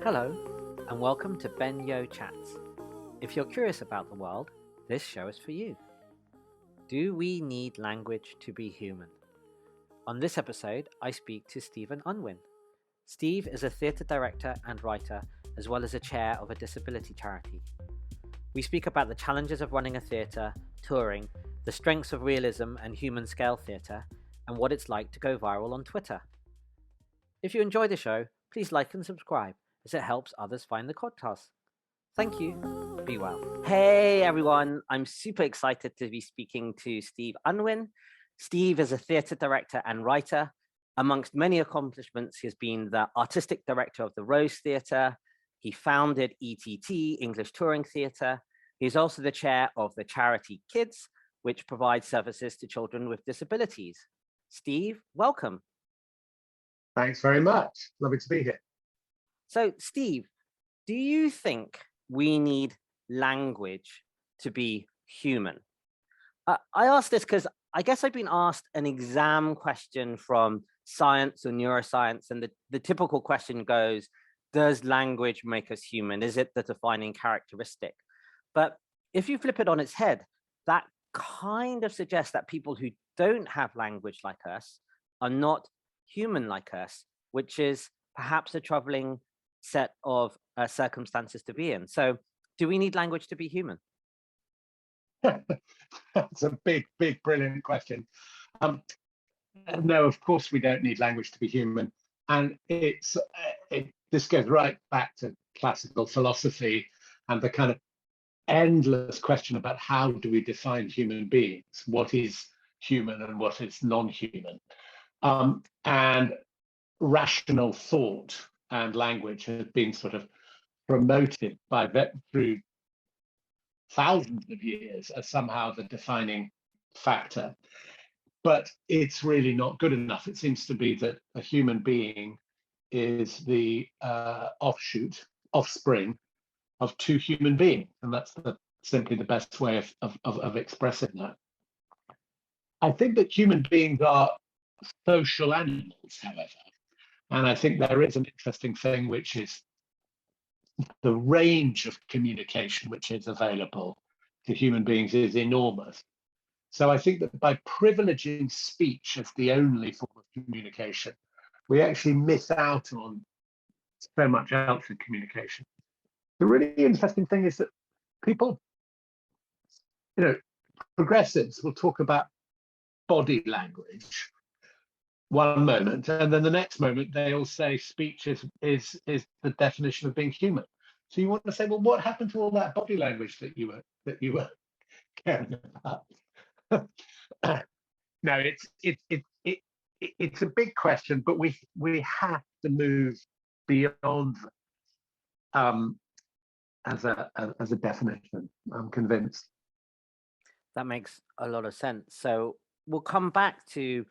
Hello, and welcome to Ben Yo Chats. If you're curious about the world, this show is for you. Do we need language to be human? On this episode, I speak to Stephen Unwin. Steve is a theatre director and writer, as well as a chair of a disability charity. We speak about the challenges of running a theatre, touring, the strengths of realism and human scale theatre, and what it's like to go viral on Twitter. If you enjoy the show, please like and subscribe, as it helps others find the podcast. Thank you. Be well. Hey everyone, I'm super excited to be speaking to Steve Unwin. Steve is a theatre director and writer. Amongst many accomplishments, he has been the artistic director of the Rose Theatre. He founded ETT, English Touring Theatre. He's also the chair of the charity Kids, which provides services to children with disabilities. Steve, welcome. Thanks very much. Lovely to be here. So, Steve, do you think we need language to be human? I ask this because I guess I've been asked an exam question from science or neuroscience, and the typical question goes, does language make us human? Is it the defining characteristic? But if you flip it on its head, that kind of suggests that people who don't have language like us are not human like us, which is perhaps a troubling set of circumstances to be in. So do we need language to be human? That's a big, brilliant question. No, of course we don't need language to be human. And this goes right back to classical philosophy and the kind of endless question about how do we define human beings? What is human and what is non-human? And rational thought and language has been sort of promoted through thousands of years as somehow the defining factor. But it's really not good enough. It seems to be that a human being is the offspring of two human beings. And that's simply the best way of expressing that. I think that human beings are social animals, however. And I think there is an interesting thing, which is the range of communication which is available to human beings is enormous. So I think that by privileging speech as the only form of communication, we actually miss out on so much else in communication. The really interesting thing is that people, progressives will talk about body language one moment, and then the next moment they'll say speech is the definition of being human. So you want to say, well, what happened to all that body language that you were caring about? No, it's a big question, but we have to move beyond as a definition. I'm convinced. That makes a lot of sense. So we'll come back to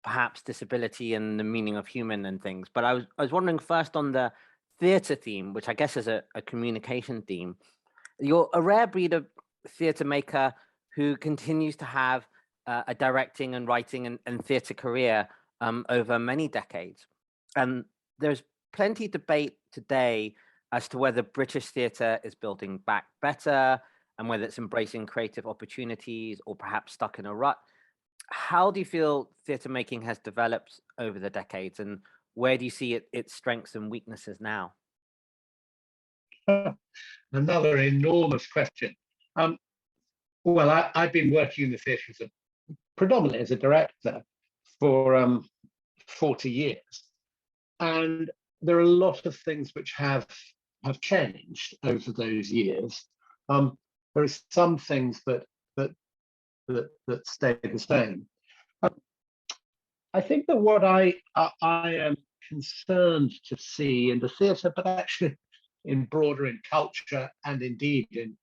perhaps disability and the meaning of human and things. But I was wondering first on the theatre theme, which I guess is a communication theme. You're a rare breed of theatre maker who continues to have a directing and writing and theatre career over many decades. And there's plenty of debate today as to whether British theatre is building back better and whether it's embracing creative opportunities or perhaps stuck in a rut. How do you feel theatre making has developed over the decades, and where do you see its strengths and weaknesses now? Another enormous question. Well, I've been working in the theatre predominantly as a director for 40 years, and there are a lot of things which have changed over those years. There are some things that stay the same. I think that what I am concerned to see in the theatre, but actually in culture and indeed in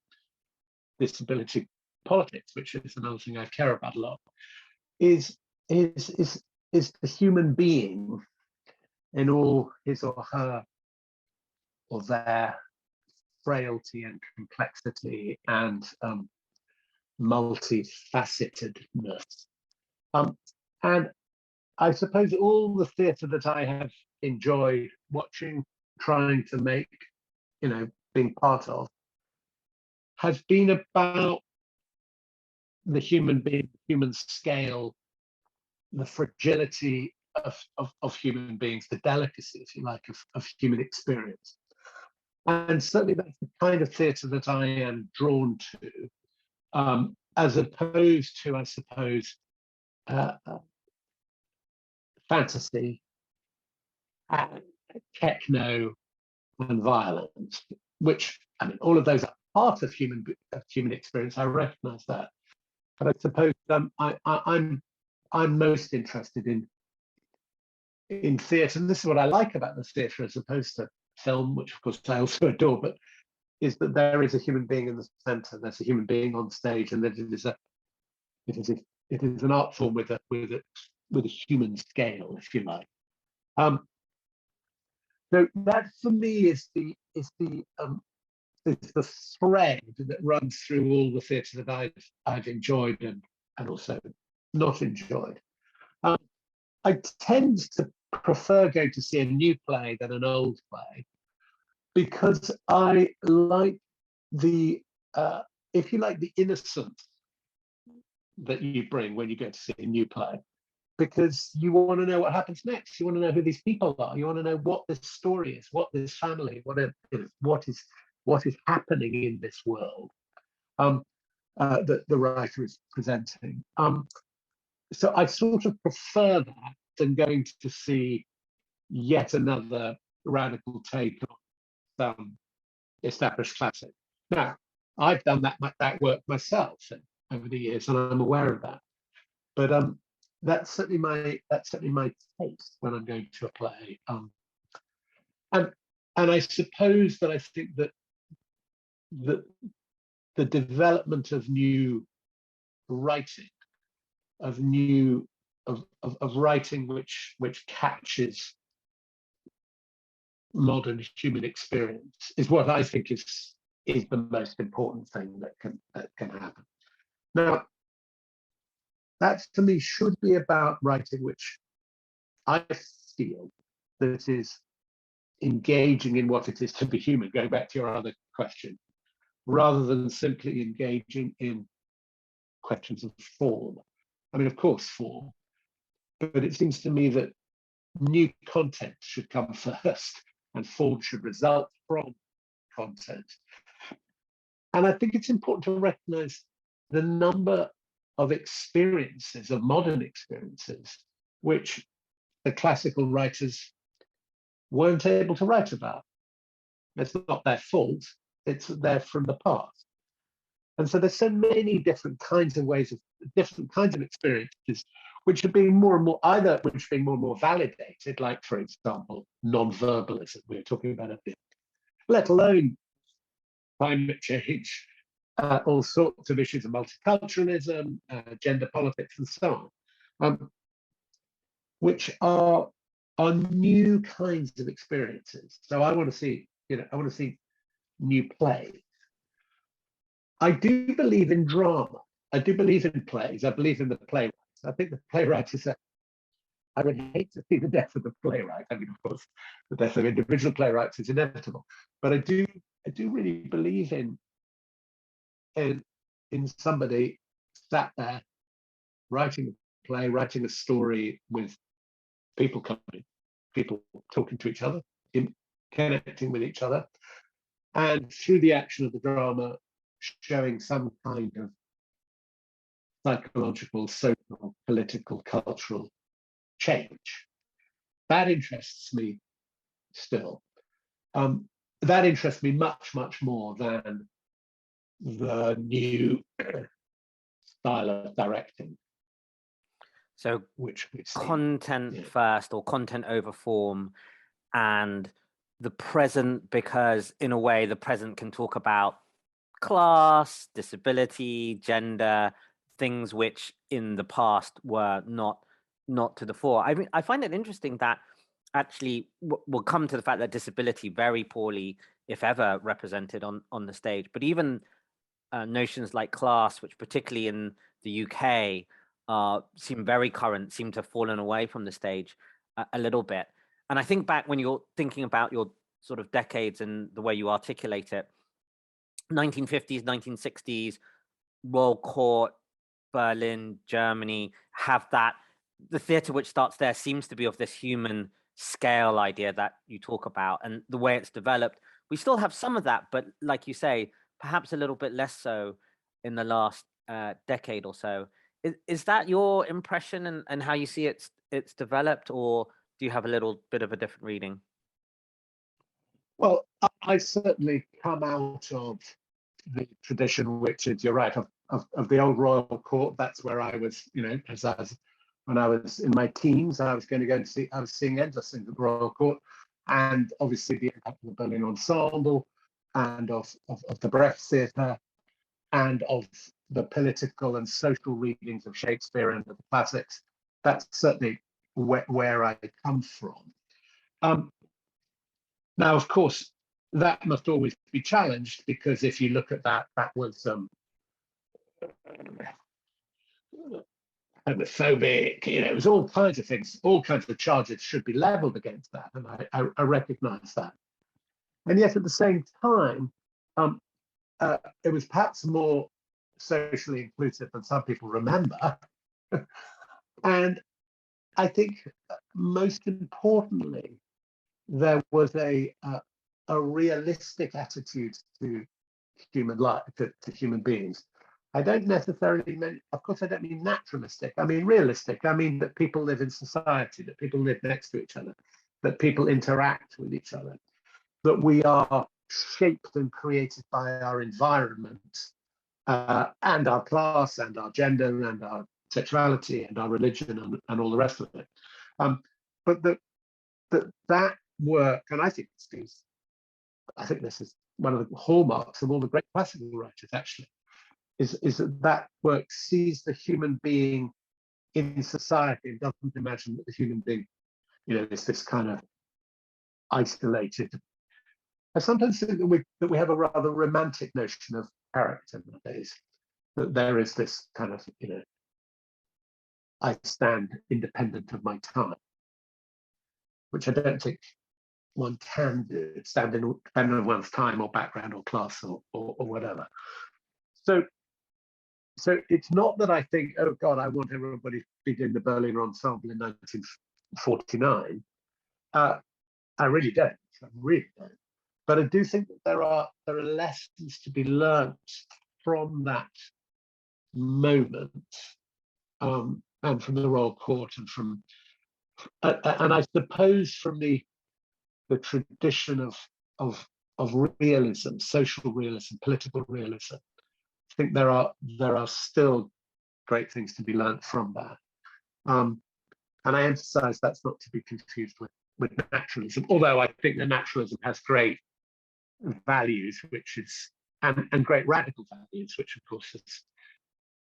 disability politics, which is another thing I care about a lot, is the human being in all his or her or their frailty and complexity and multifacetedness. And I suppose all the theatre that I have enjoyed watching trying to make, being part of, has been about the human being, human scale, the fragility of human beings, the delicacy, if you like, of human experience. And certainly that's the kind of theatre that I am drawn to, as opposed to, I suppose, fantasy, techno, and violence, which, I mean, all of those are part of human experience. I recognise that, but I suppose I'm most interested in theatre, and this is what I like about the theatre as opposed to film, which of course I also adore, but is that there is a human being in the centre. There's a human being on stage, and that it is an art form with a human scale, if you like. So that for me is the thread that runs through all the theatre that I've enjoyed and also not enjoyed. I tend to prefer going to see a new play than an old play, because I like the, if you like, the innocence that you bring when you go to see a new play, because you want to know what happens next. You want to know who these people are. You want to know what this story is, what this family, what is happening in this world that the writer is presenting. So I sort of prefer that than going to see yet another radical take on some established classic. Now, I've done that work myself over the years, and I'm aware of that. But that's certainly my taste when I'm going to a play. And I suppose that I think that the development of new writing, of writing which catches modern human experience, is what I think is the most important thing that can happen. Now, that to me should be about writing which I feel that is engaging in what it is to be human, going back to your other question, rather than simply engaging in questions of form. I mean, of course, form, but it seems to me that new content should come first and form should result from content. And I think it's important to recognize the number of experiences, of modern experiences, which the classical writers weren't able to write about. It's not their fault, it's there from the past. And so there's so many different kinds of different kinds of experiences, which are being more and more, either which are being more and more validated, like, for example, non-verbalism, we were talking about a bit, let alone climate change, all sorts of issues of multiculturalism, gender politics, and so on, which are new kinds of experiences. So I want to see, new plays. I do believe in drama. I do believe in plays. I believe in the playwrights. I think the playwright is I would hate to see the death of the playwright. I mean, of course, the death of individual playwrights is inevitable. But I do really believe in somebody sat there writing a play, writing a story with people coming, people talking to each other, connecting with each other, and through the action of the drama, showing some kind of psychological, social, political, cultural change. That interests me still. That interests me much, much more than the new style of directing. So which content first, or content over form, and the present, because in a way the present can talk about class, disability, gender, things which in the past were not to the fore. I mean, I find it interesting that actually we'll come to the fact that disability very poorly, if ever, represented on the stage, but even notions like class, which particularly in the UK seem very current, seem to have fallen away from the stage a little bit. And I think back when you're thinking about your sort of decades and the way you articulate it. 1950s, 1960s, Royal Court, Berlin, Germany have that. The theatre which starts there seems to be of this human scale idea that you talk about, and the way it's developed. We still have some of that, but like you say, perhaps a little bit less so in the last decade or so. Is that your impression and how you see it's developed, or do you have a little bit of a different reading? Well, I certainly come out of the tradition, which is, you're right, of the old royal court. That's where I was, when I was in my teens, I was going to go and see, I was seeing endless things at the royal court, and obviously the impact of the Berliner Ensemble and of the Brecht theatre and of the political and social readings of Shakespeare and of the classics. That's certainly where I come from. Now, of course, that must always be challenged, because if you look at that, that was homophobic, it was all kinds of things, all kinds of charges should be leveled against that. And I recognize that. And yet at the same time, it was perhaps more socially inclusive than some people remember. And I think most importantly, there was a realistic attitude to human life, to human beings. I don't necessarily mean, of course, I don't mean naturalistic. I mean realistic. I mean that people live in society, that people live next to each other, that people interact with each other, that we are shaped and created by our environment and our class and our gender and our sexuality and our religion and all the rest of it. But that work, and I think this is one of the hallmarks of all the great classical writers, actually, is that work sees the human being in society and doesn't imagine that the human being, is this kind of isolated. I sometimes think that we have a rather romantic notion of character nowadays, that there is this kind of, I stand independent of my time, which I don't think one can do, stand independent of one's time or background or class or whatever. So it's not that I think, oh God, I want everybody to be doing the Berliner Ensemble in 1949. I really don't. I really don't. But I do think that there are lessons to be learnt from that moment, and from the Royal Court, and I suppose from the tradition of realism, social realism, political realism. I think there are still great things to be learnt from that. And I emphasize that's not to be confused with naturalism, although I think that naturalism has great values, which is, and great radical values, which of course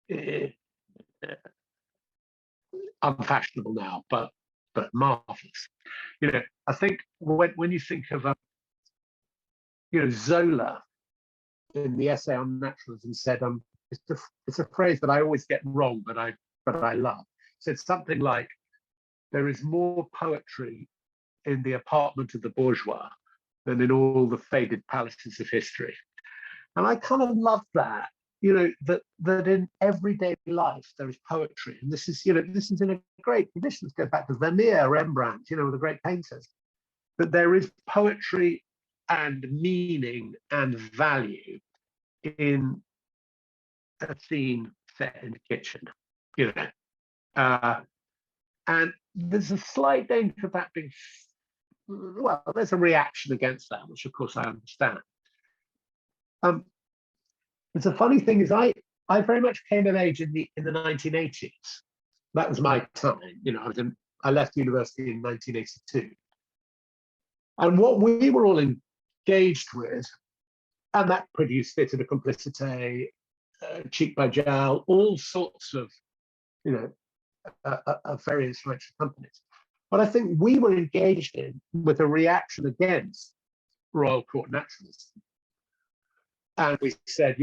is unfashionable now, but marvelous. I think when you think of Zola in the essay on naturalism said, it's a phrase that I always get wrong, but I love. Said something like, there is more poetry in the apartment of the bourgeois than in all the faded palaces of history. And I kind of love that, that in everyday life there is poetry. And this is in a great tradition. Let's go back to Vermeer, Rembrandt, the great painters. That there is poetry and meaning and value in a scene set in the kitchen, and there's a slight danger of that being, well, there's a reaction against that, which of course I understand. It's a funny thing is I very much came of age in the 1980s. That was my time. I left university in 1982, and what we were all engaged with, and that produced Theatre de Complicité, Cheek by Jowl, all sorts of, very influential companies. But I think we were engaged in with a reaction against Royal Court naturalism. And we said,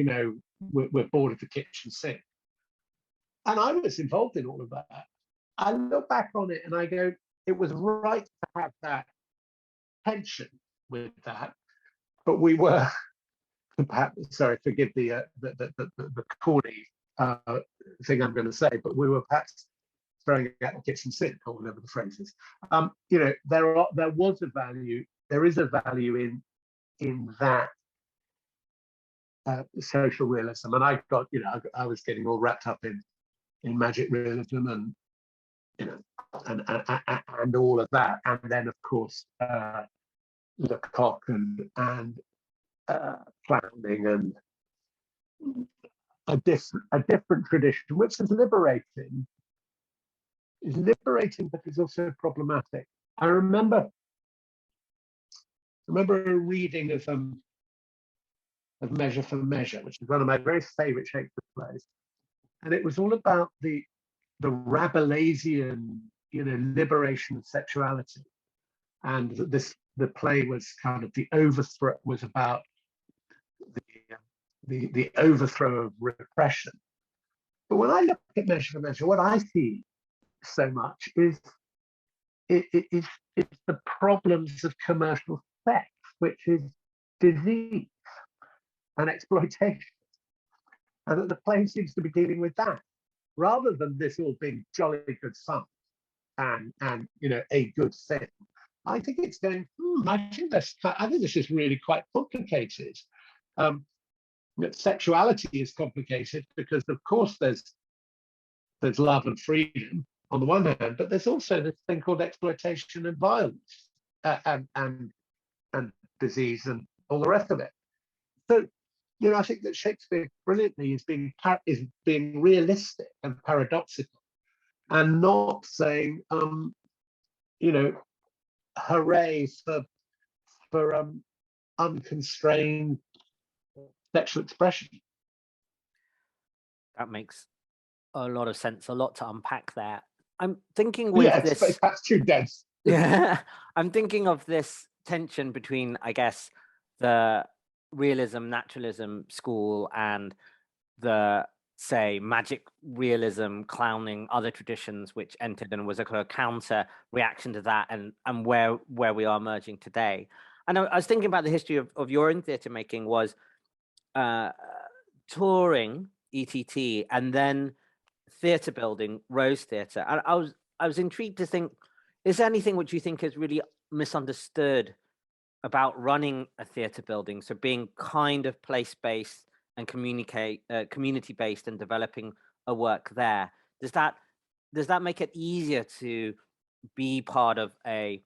we're bored of the kitchen sink. And I was involved in all of that. I look back on it and I go, it was right to have that tension with that, but we were perhaps, sorry, forgive the corny thing I'm going to say, but we were perhaps throwing out the kitchen sink, or whatever the phrase is. There was a value, there is a value in that social realism, and I got, I was getting all wrapped up in magic realism and and all of that, and then of course Lecoq and Clowning and a different tradition, which is liberating, but is also problematic. I remember a reading of Measure for Measure, which is one of my very favorite Shakespeare plays, and it was all about the Rabelaisian, liberation of sexuality, and the play was kind of the overthrow, was about the overthrow of repression. But when I look at Measure for Measure, what I see so much is it's the problems of commercial sex, which is disease and exploitation, and that the play seems to be dealing with that, rather than this all being jolly good fun and a good thing. I think it's going. I think this is really quite complicated. Sexuality is complicated because, of course, there's love and freedom on the one hand, but there's also this thing called exploitation and violence, and disease and all the rest of it. So, I think that Shakespeare brilliantly is being realistic and paradoxical, and not saying, hooray for unconstrained sexual expression. That makes a lot of sense, a lot to unpack there. I'm thinking with this. That's too dense. Yeah, I'm thinking of this tension between, I guess, the realism, naturalism school and the, say, magic realism, clowning, other traditions which entered and was a kind of counter reaction to that, and where we are emerging today. And I was thinking about the history of your own theatre making was touring, ETT, and then theatre building, Rose Theatre. And I was intrigued to think, is there anything which you think is really misunderstood about running a theatre building? So being kind of place-based and community-based and developing a work there. Does that make it easier to be part of a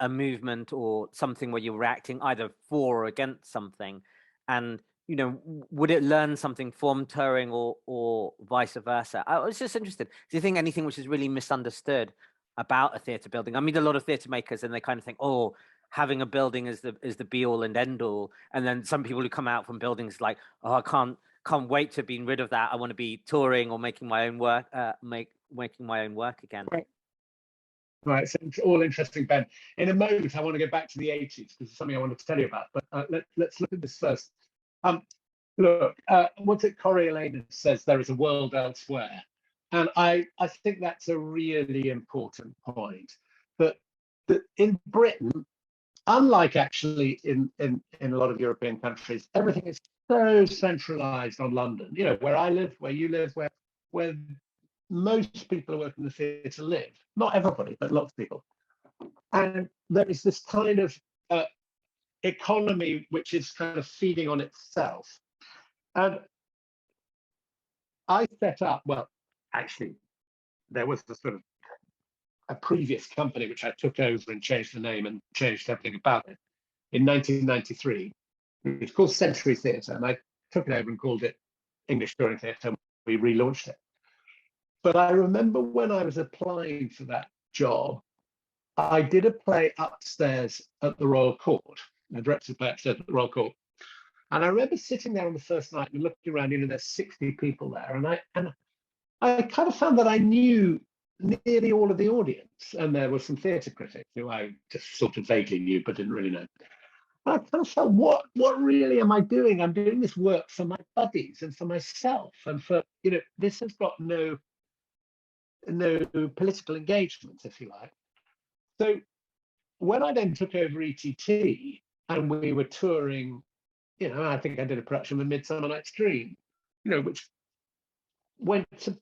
movement or something where you're reacting either for or against something? And would it learn something from touring or vice versa? I was just interested. Do you think anything which is really misunderstood about a theatre building? I meet a lot of theatre makers and they kind of think, oh, having a building is the be all and end all. And then some people who come out from buildings like, oh, I can't wait to be rid of that. I want to be touring or making my own work, making my own work again. Right, so it's all interesting, Ben. In a moment, I want to go back to the 80s because it's something I want to tell you about. But let's look at this first. Look, what's it? Coriolanus says there is a world elsewhere, and I think that's a really important point. That in Britain, unlike actually in a lot of European countries, everything is so centralised on London. Where I live, where you live, where most people who work in the theatre live. Not everybody, but lots of people. And there is this kind of economy which is kind of feeding on itself. And I set up, well, actually, there was a previous company which I took over and changed the name and changed everything about it in 1993. It's called Century Theatre, and I took it over and called it English Touring Theatre, and we relaunched it. But I remember when I was applying for that job, I did a play upstairs at the Royal Court. I directed a play upstairs at the Royal Court. And I remember sitting there on the first night and looking around, there's 60 people there. And I kind of found that I knew nearly all of the audience. And there were some theatre critics who I just sort of vaguely knew, but didn't really know. And I kind of felt, what really am I doing? I'm doing this work for my buddies and for myself. And for, this has got no political engagement, if you like. So when I then took over ETT and we were touring, I think I did a production of A Midsummer Night's Dream, which went to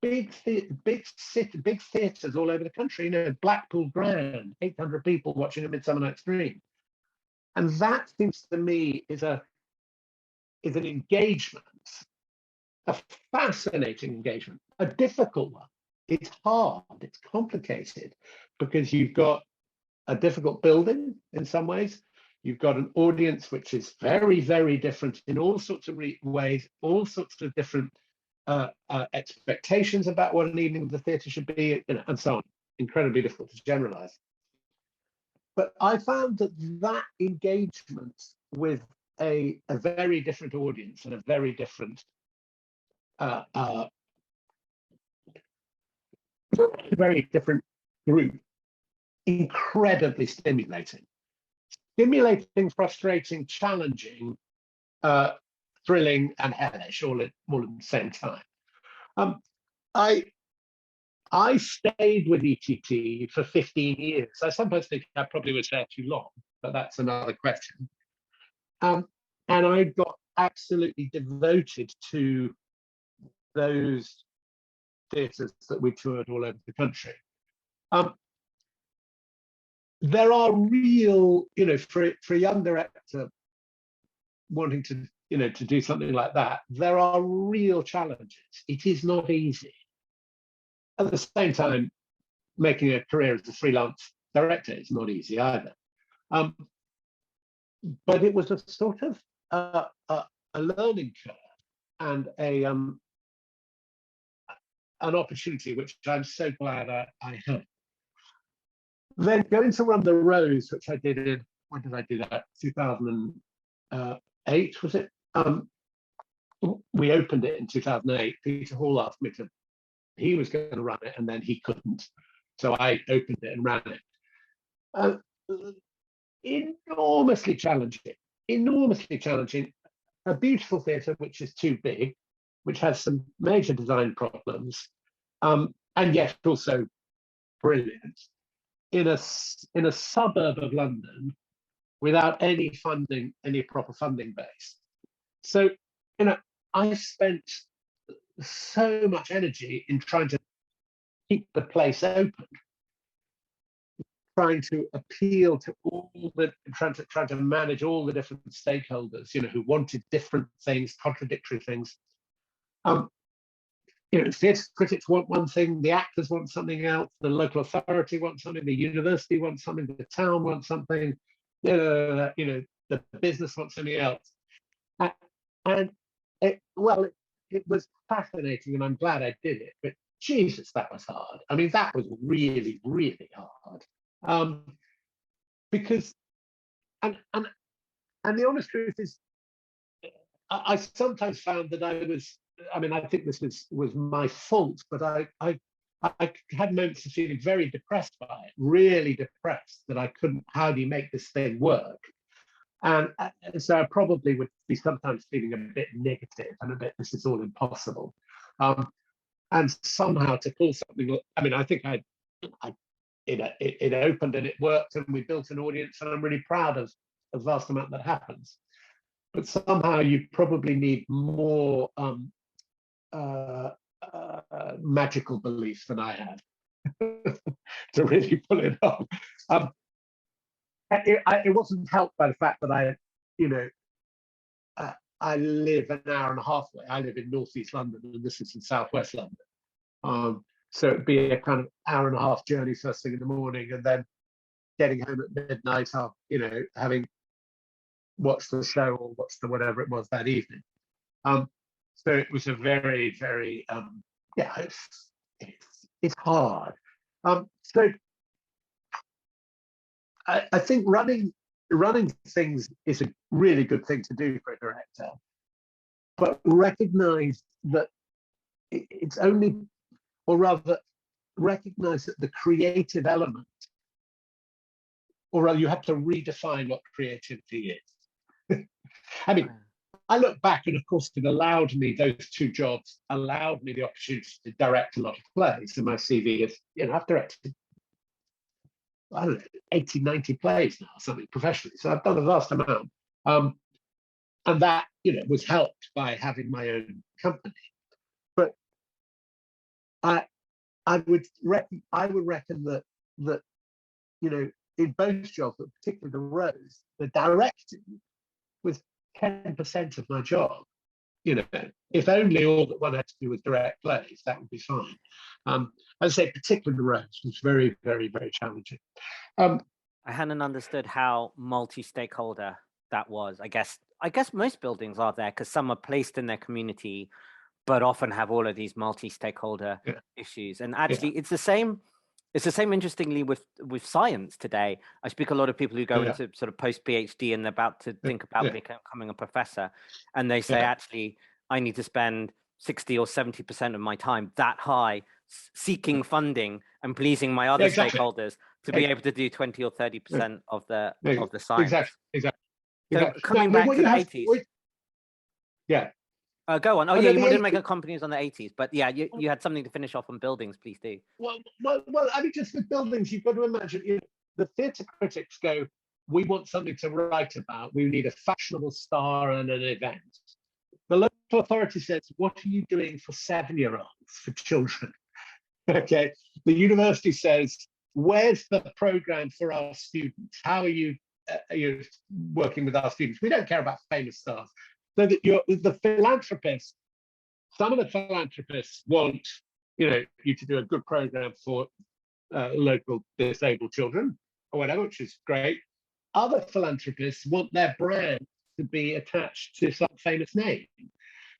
big theatres all over the country. Blackpool Grand, 800 people watching A Midsummer Night's Dream, and that seems to me is an engagement, a fascinating engagement, a difficult one. It's hard, it's complicated, because you've got a difficult building in some ways. You've got an audience which is very, very different in all sorts of ways, all sorts of different expectations about what an evening of the theatre should be, and so on. Incredibly difficult to generalize. But I found that engagement with a very different audience and a very different group incredibly stimulating, frustrating, challenging, thrilling, and hellish all at the same time. I stayed with ETT for 15 years. I sometimes think I probably was there too long, but that's another question. And I got absolutely devoted to those theatres that we toured all over the country. There are real, for a young director wanting to, to do something like that, there are real challenges. It is not easy. At the same time, making a career as a freelance director is not easy either. But it was a sort of a learning curve and an opportunity which I'm so glad I had. Then going to run the Rose, which I did in, when did I do that? 2008, was it? We opened it in 2008. Peter Hall asked me he was going to run it, and then he couldn't. So I opened it and ran it. Enormously challenging. A beautiful theatre, which is too big, which has some major design problems, and yet also brilliant. In a suburb of London, without any proper funding base. So, I spent so much energy in trying to keep the place open, trying to appeal to trying to manage all the different stakeholders, who wanted different things, contradictory things. Theatre critics want one thing, the actors want something else, the local authority wants something, the university wants something, the town wants something, the business wants something else. And it was fascinating, and I'm glad I did it. But Jesus, that was hard. I mean, that was really, really hard. Because, and the honest truth is, I sometimes found that I think this was my fault, but I had moments of feeling very depressed by it, really depressed, that I couldn't, how do you make this thing work? And so I probably would be sometimes feeling a bit negative and a bit, this is all impossible. And somehow to pull something, I think it opened and it worked, and we built an audience, and I'm really proud of the vast amount that happens. But somehow you probably need more magical belief than I had to really pull it off. It wasn't helped by the fact that I live an hour and a half away. I live in northeast London, and this is in southwest London. So it'd be a kind of hour and a half journey first thing in the morning, and then getting home at midnight after, having watched the show or watched the whatever it was that evening. So it was a very, very, it's hard. So I think running things is a really good thing to do for a director, but recognize that it's only, or rather recognize that the creative element, or rather you have to redefine what creativity is. I look back, and of course those two jobs allowed me the opportunity to direct a lot of plays. So my CV is, I've directed I don't know, 80, 90 plays now, something professionally. So I've done a vast amount. Um, and that, was helped by having my own company. But I would reckon that in both jobs, but particularly the Rose, the directing was 10% of my job. If only all that one had to do was direct plays, that would be fine. I'd say particularly the Rose was very, very, very challenging. I hadn't understood how multi-stakeholder that was. I guess most buildings are there because some are placed in their community, but often have all of these multi-stakeholder issues. And actually, it's the same. It's the same, interestingly, with science today. I speak to a lot of people who go into sort of post-PhD and they're about to think about becoming a professor, and they say, actually, I need to spend 60 or 70% of my time that high seeking funding and pleasing my other stakeholders to be able to do 20 or 30% of the science. Exactly. So coming back to the 80s. Go on. Oh, yeah, you wanted to make a comment on the 80s, but yeah, you had something to finish off on buildings. Please do. Well, I mean, just with buildings, you've got to imagine, the theatre critics go, we want something to write about. We need a fashionable star and an event. The local authority says, what are you doing for 7-year-olds, for children? Okay. The university says, where's the program for our students? How are you working with our students? We don't care about famous stars. So that the philanthropists, some of the philanthropists want you to do a good program for local disabled children or whatever, which is great. Other philanthropists want their brand to be attached to some famous name.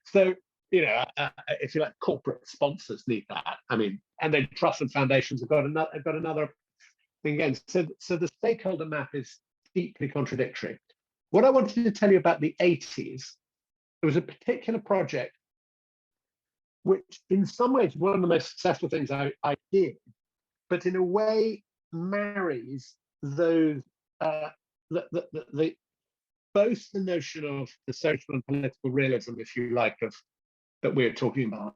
So if you like, corporate sponsors need that. I mean, and then trusts and foundations have got another thing again. So the stakeholder map is deeply contradictory. What I wanted to tell you about the 80s, there was a particular project which in some ways one of the most successful things I did, but in a way marries those both the notion of the social and political realism, if you like, that we're talking about,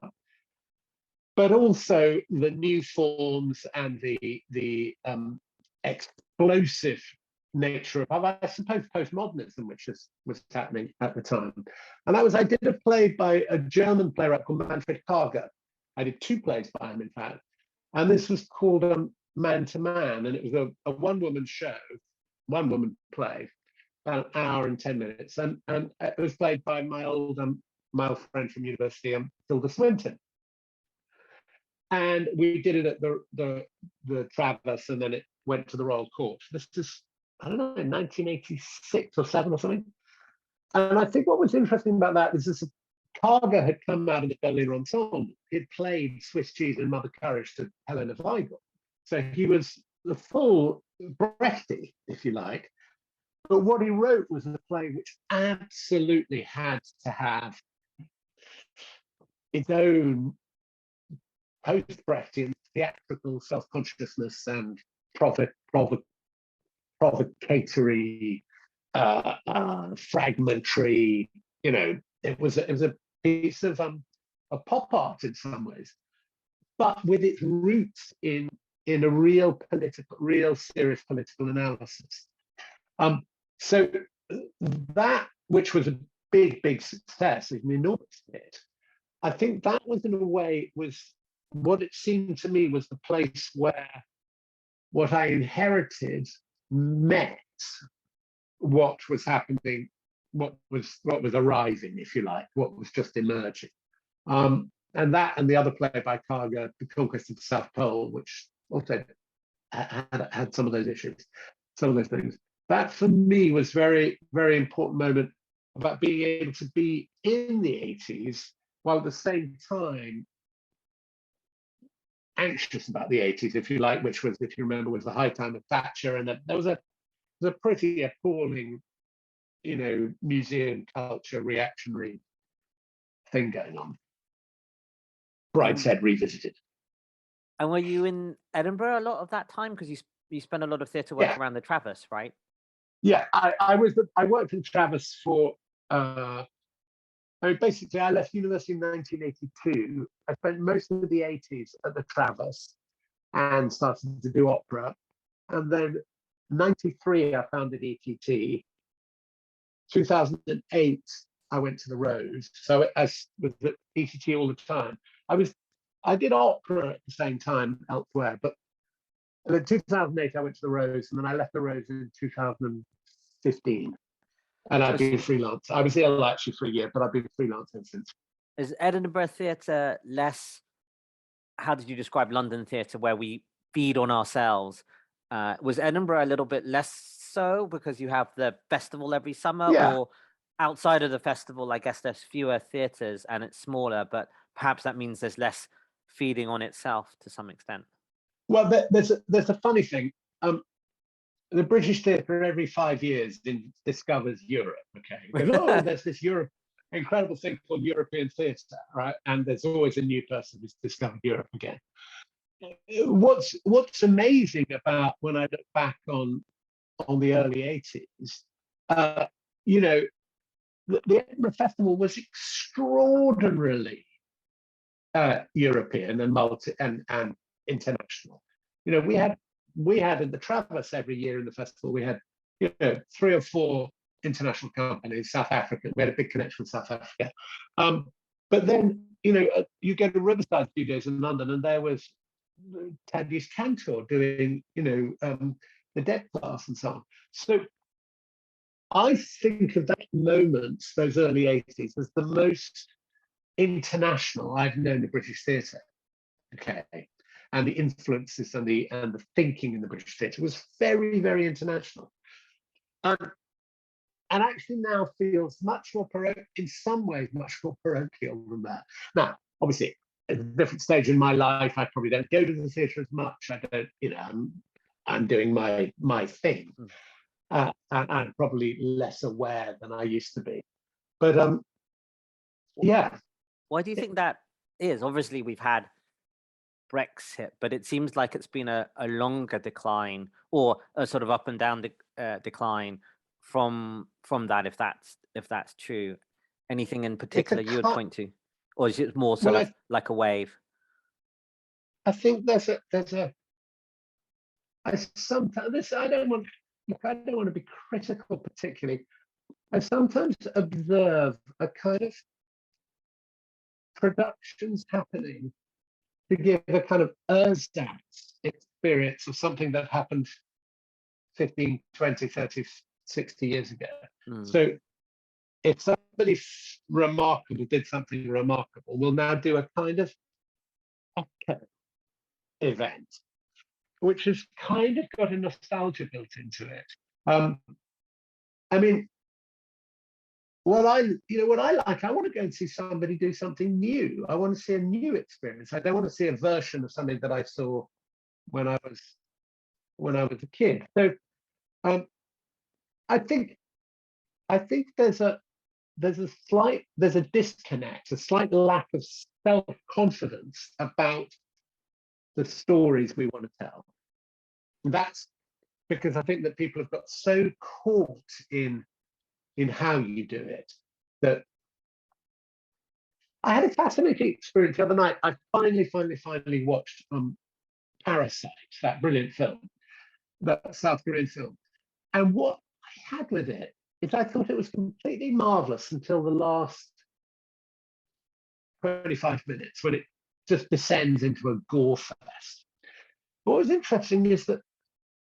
but also the new forms and the explosive nature of, I suppose, postmodernism, which was happening at the time. And that was, I did a play by a German playwright called Manfred Karger. I did 2 plays by him, in fact. And this was called Man to Man. And it was a one-woman show, one-woman play, about an hour and 10 minutes. And it was played by my old friend from university, Hilda Swinton. And we did it at the Traverse, and then it went to the Royal Court. This is, I don't know, in 1986 or 7 or something. And I think what was interesting about that is this: Karger had come out of the Berliner Ensemble. He'd played Swiss Cheese and Mother Courage to Helena Weigel. So he was the full Brechty, if you like. But what he wrote was a play which absolutely had to have its own post-Brechtian theatrical self-consciousness and provocatory, fragmentary. It was a piece of pop art in some ways, but with its roots in a real serious political analysis. So that, which was a big success, an enormous hit, I think that was, in a way, was what it seemed to me was the place where what I inherited met what was happening, what was arriving, if you like, what was just emerging. And that, and the other play by Karger, The Conquest of the South Pole, which also had some of those issues, some of those things. That for me was very, very important moment about being able to be in the 80s while at the same time anxious about the 80s, if you like, which was, if you remember, was the high time of Thatcher, and that there was a pretty appalling, museum culture reactionary thing going on. Brideshead Revisited. And were you in Edinburgh a lot of that time? Because you spent a lot of theatre work around the Traverse, right? Yeah, I worked in Traverse for. Basically, I left university in 1982. I spent most of the 80s at the Traverse and started to do opera. and then 93 I founded ETT. 2008 I went to the Rose, so I was at ETT all the time. I did opera at the same time elsewhere, but in 2008 I went to the Rose, and then I left the Rose in 2015, and I've been freelance. I was ill actually for a year, but I've been freelancing since. Is Edinburgh theatre less, how did you describe London theatre, where we feed on ourselves? Was Edinburgh a little bit less so because you have the festival every summer? Yeah. Or outside of the festival, I guess there's fewer theatres and it's smaller, but perhaps that means there's less feeding on itself to some extent? Well, there's a funny thing. The British theatre every 5 years discovers Europe. Okay, because there's this incredible thing called European theatre, right? And there's always a new person who's discovered Europe again. What's amazing about when I look back on the early 80s, you know, the Edinburgh Festival was extraordinarily European and international. You know, we had in the Traverse every year in the festival, we had 3 or 4 international companies. South Africa, we had a big connection with South Africa. But then, you go to Riverside Studios in London, and there was Thaddeus Cantor doing, the Debt Class and so on. So I think of that moment, those early 80s, as the most international I've known the British theatre. Okay. And the influences and the thinking in the British theatre was very, very international. And actually now feels much more in some ways, much more parochial than that. Now, obviously, at a different stage in my life, I probably don't go to the theatre as much. I don't, I'm doing my thing. And I'm probably less aware than I used to be. But yeah. Why do you think that is? Obviously, we've had Brexit, but it seems like it's been a longer decline, or a sort of up and down decline from that, if that's true. Anything in particular you would point to, or is it more sort of like a wave? I think I sometimes I don't want to be critical particularly. I sometimes observe a kind of productions happening to give a kind of ersatz experience of something that happened 15, 20, 30, 60 years ago. So if somebody remarkable did something remarkable, we'll now do a kind of echo event, which has kind of got a nostalgia built into it. I mean, what I like, I want to go and see somebody do something new. I want to see a new experience. I don't want to see a version of something that I saw when I was a kid. So I think there's a disconnect, a slight lack of self-confidence about the stories we want to tell. And that's because I think that people have got so caught in how you do it that I had a fascinating experience the other night. I finally watched Parasite, that brilliant film, that South Korean film. And what I had with it is I thought it was completely marvelous until the last 25 minutes, when it just descends into a gore fest. What was interesting is that,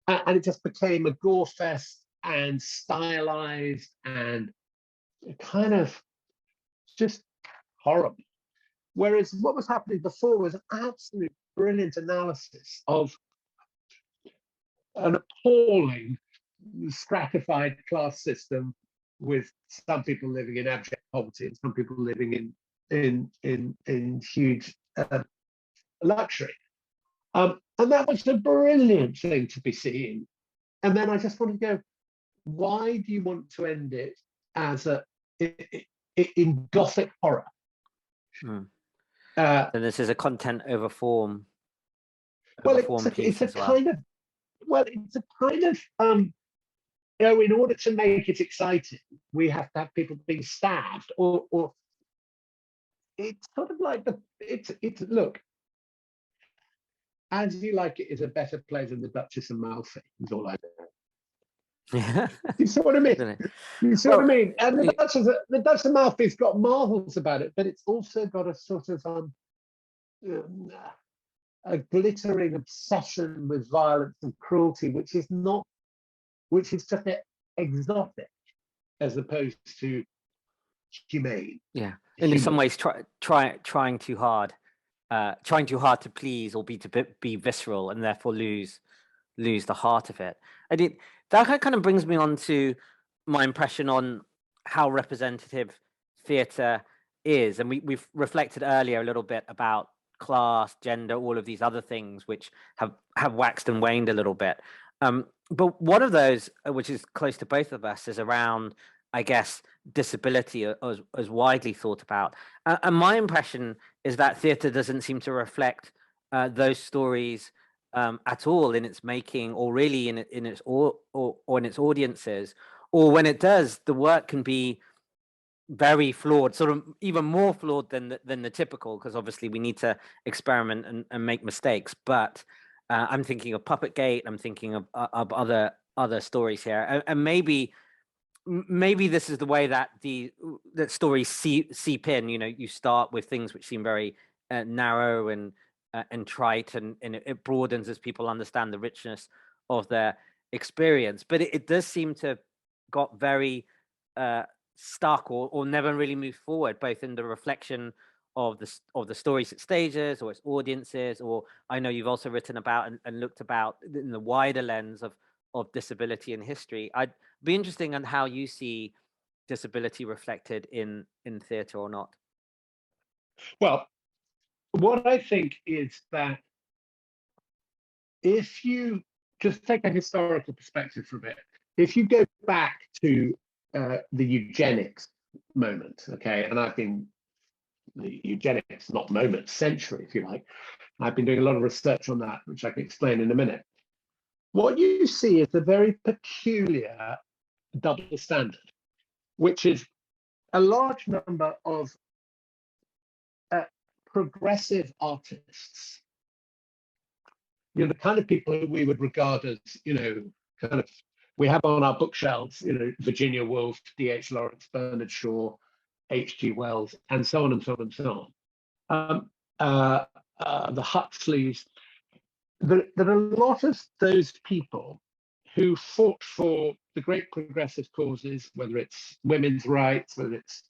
and it just became a gore fest and stylized and kind of just horrible. Whereas what was happening before was an absolute brilliant analysis of an appalling stratified class system, with some people living in abject poverty and some people living in huge luxury. And that was a brilliant thing to be seeing. And then I just want to go, why do you want to end it as in Gothic horror? And this is a content over form. It's a kind of in order to make it exciting, we have to have people being stabbed, or it's sort of like look, As You Like It is a better play than The Duchess and Malfi, is all I know. Yeah. You see what I mean? You see what I mean? And it- the Duchess and Malfi's got marvels about it, but it's also got a sort of a glittering obsession with violence and cruelty, which is just exotic as opposed to humane. yeah, and in some Human. ways, trying too hard, to please or be visceral, and therefore lose the heart of it. I did that kind of brings me on to my impression on how representative theatre is, and we've reflected earlier a little bit about class, gender, all of these other things which have waxed and waned a little bit. But one of those, which is close to both of us, is around, I guess, disability as widely thought about. And my impression is that theatre doesn't seem to reflect those stories at all in its making, or really in its or in its audiences, or when it does, the work can be very flawed, sort of even more flawed than the typical, because obviously we need to experiment and make mistakes. But I'm thinking of Puppet Gate, I'm thinking of other stories here, and maybe this is the way that that stories seep in. You know, you start with things which seem very narrow and trite, and it broadens as people understand the richness of their experience. But it does seem to got very stuck, or never really moved forward, both in the reflection of the stories it stages or its audiences. Or I know you've also written about and looked about in the wider lens of disability in history. I'd be interesting on how you see disability reflected in theatre or not. Well, what I think is that if you just take a historical perspective for a bit, if you go back to the eugenics moment, okay, and I've been the eugenics, not moment, century, if you like. I've been doing a lot of research on that, which I can explain in a minute. What you see is a very peculiar double standard, which is a large number of progressive artists, the kind of people who we would regard as, kind of, we have on our bookshelves, Virginia Woolf, D.H. Lawrence, Bernard Shaw, H.G. Wells, and so on and so on and so on. The Huxleys. There are a lot of those people who fought for the great progressive causes, whether it's women's rights, whether it's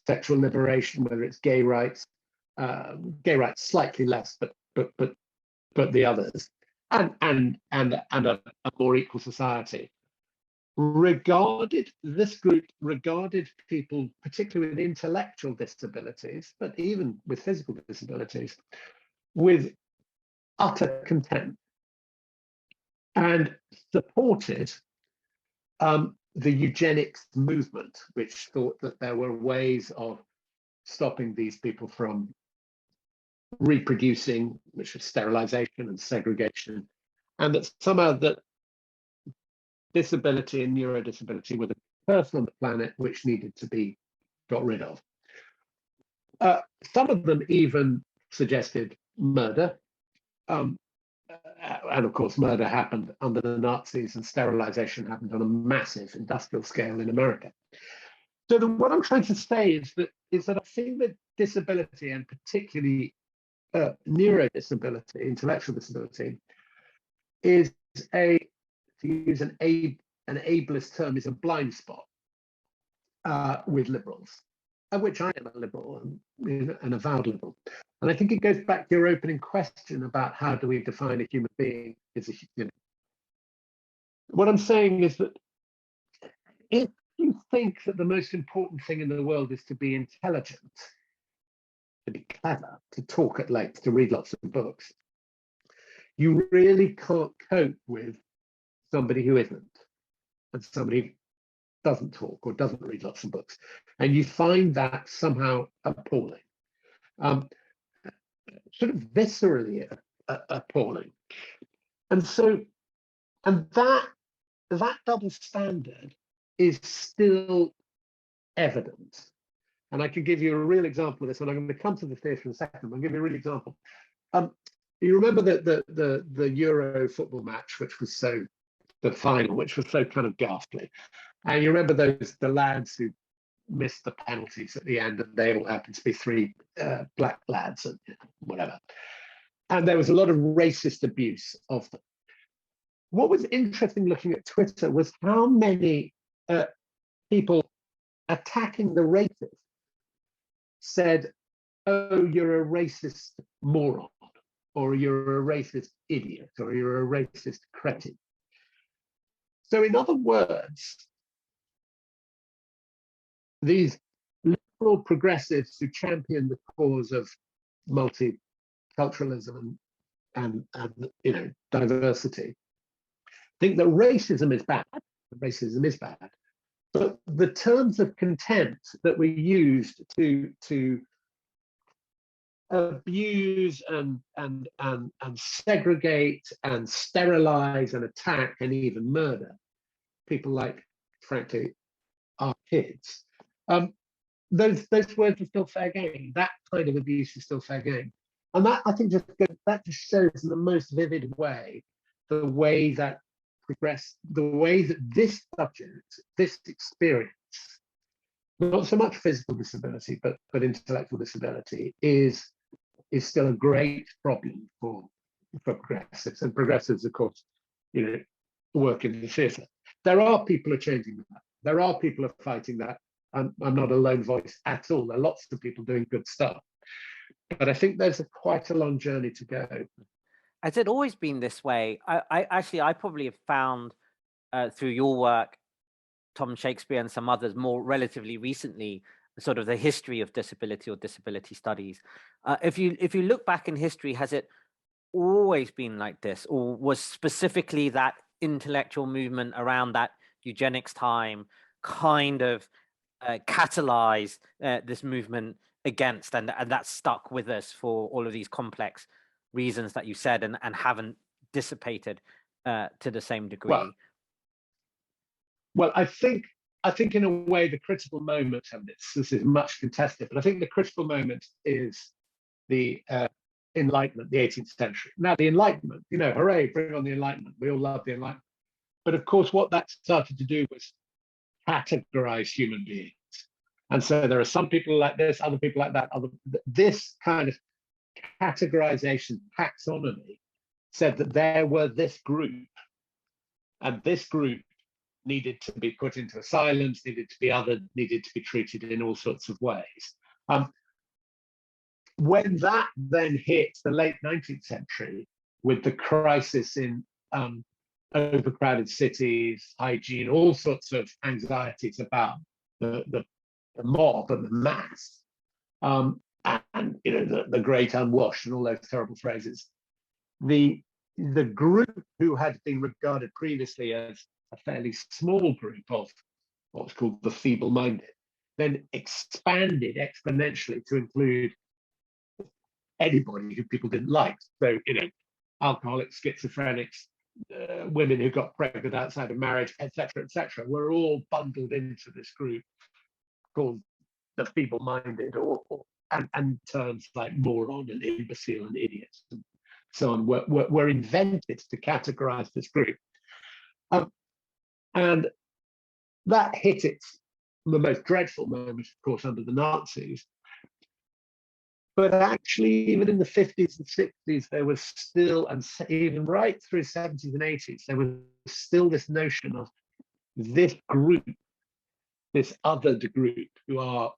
sexual liberation, whether it's gay rights slightly less, but the others, and a more equal society. This group regarded people, particularly with intellectual disabilities, but even with physical disabilities, with utter contempt, and supported the eugenics movement, which thought that there were ways of stopping these people from reproducing, which was sterilization and segregation, and that somehow that disability and neurodisability were the curse on the planet which needed to be got rid of. Some of them even suggested murder. And of course, murder happened under the Nazis, and sterilization happened on a massive industrial scale in America. So what I'm trying to say is that I think that disability, and particularly neurodisability, intellectual disability, is to use an ableist term, is a blind spot with liberals, of which I am a liberal and an avowed liberal. And I think it goes back to your opening question about how do we define a human being as what I'm saying is that if you think that the most important thing in the world is to be intelligent, to be clever, to talk at length, to read lots of books, you really can't cope with somebody who isn't, and somebody who doesn't talk or doesn't read lots of books. And you find that somehow appalling. Sort of viscerally appalling. And that double standard is still evident. And I can give you a real example of this, and I'm going to come to the theatre in a second. I'll give you a real example. you remember the Euro football match, which was the final, which was so kind of ghastly. And you remember the lads who missed the penalties at the end, and they all happened to be three black lads and whatever. And there was a lot of racist abuse of them. What was interesting looking at Twitter was how many people attacking the racists said, "Oh, you're a racist moron," or "You're a racist idiot," or "You're a racist cretin." So in other words, these liberal progressives who champion the cause of multiculturalism and diversity think that racism is bad. Racism is bad, but the terms of contempt that we used to abuse and segregate and sterilize and attack and even murder people like, frankly, our kids. Those words are still fair game. That kind of abuse is still fair game, and that, I think, that just shows in the most vivid way the way that this subject, this experience, not so much physical disability, but intellectual disability, is still a great problem for progressives. And progressives, of course, work in the theatre. There are people who are changing that. There are people who are fighting that. I'm not a lone voice at all. There are lots of people doing good stuff. But I think there's quite a long journey to go. Has it always been this way? I probably have found through your work, Tom Shakespeare and some others, more relatively recently, sort of the history of disability or disability studies. If you look back in history, has it always been like this, or was specifically that intellectual movement around that eugenics time kind of catalyzed this movement against, and that stuck with us for all of these complex reasons that you said, and haven't dissipated to the same degree? Well, I think in a way the critical moment of this is much contested, but I think the critical moment is the Enlightenment, the 18th century. Now, the Enlightenment, hooray, bring on the Enlightenment. We all love the Enlightenment. But of course, what that started to do was categorize human beings. And so there are some people like this, other people like that. This kind of categorization, taxonomy, said that there were this group, and this group needed to be put into asylums, needed to be othered, needed to be treated in all sorts of ways. When that then hit the late 19th century with the crisis in overcrowded cities, hygiene, all sorts of anxieties about the mob and the mass, and the great unwashed and all those terrible phrases, the group who had been regarded previously as a fairly small group of what's called the feeble-minded then expanded exponentially to include anybody who people didn't like. So, alcoholics, schizophrenics, women who got pregnant outside of marriage, etc., were all bundled into this group called the feeble-minded, and terms like moron and imbecile and idiots and so on were invented to categorize this group. And that hit the most dreadful moment, of course, under the Nazis. But actually, even in the 50s and 60s, there was still, and even right through 70s and 80s, there was still this notion of this group, this othered group, who are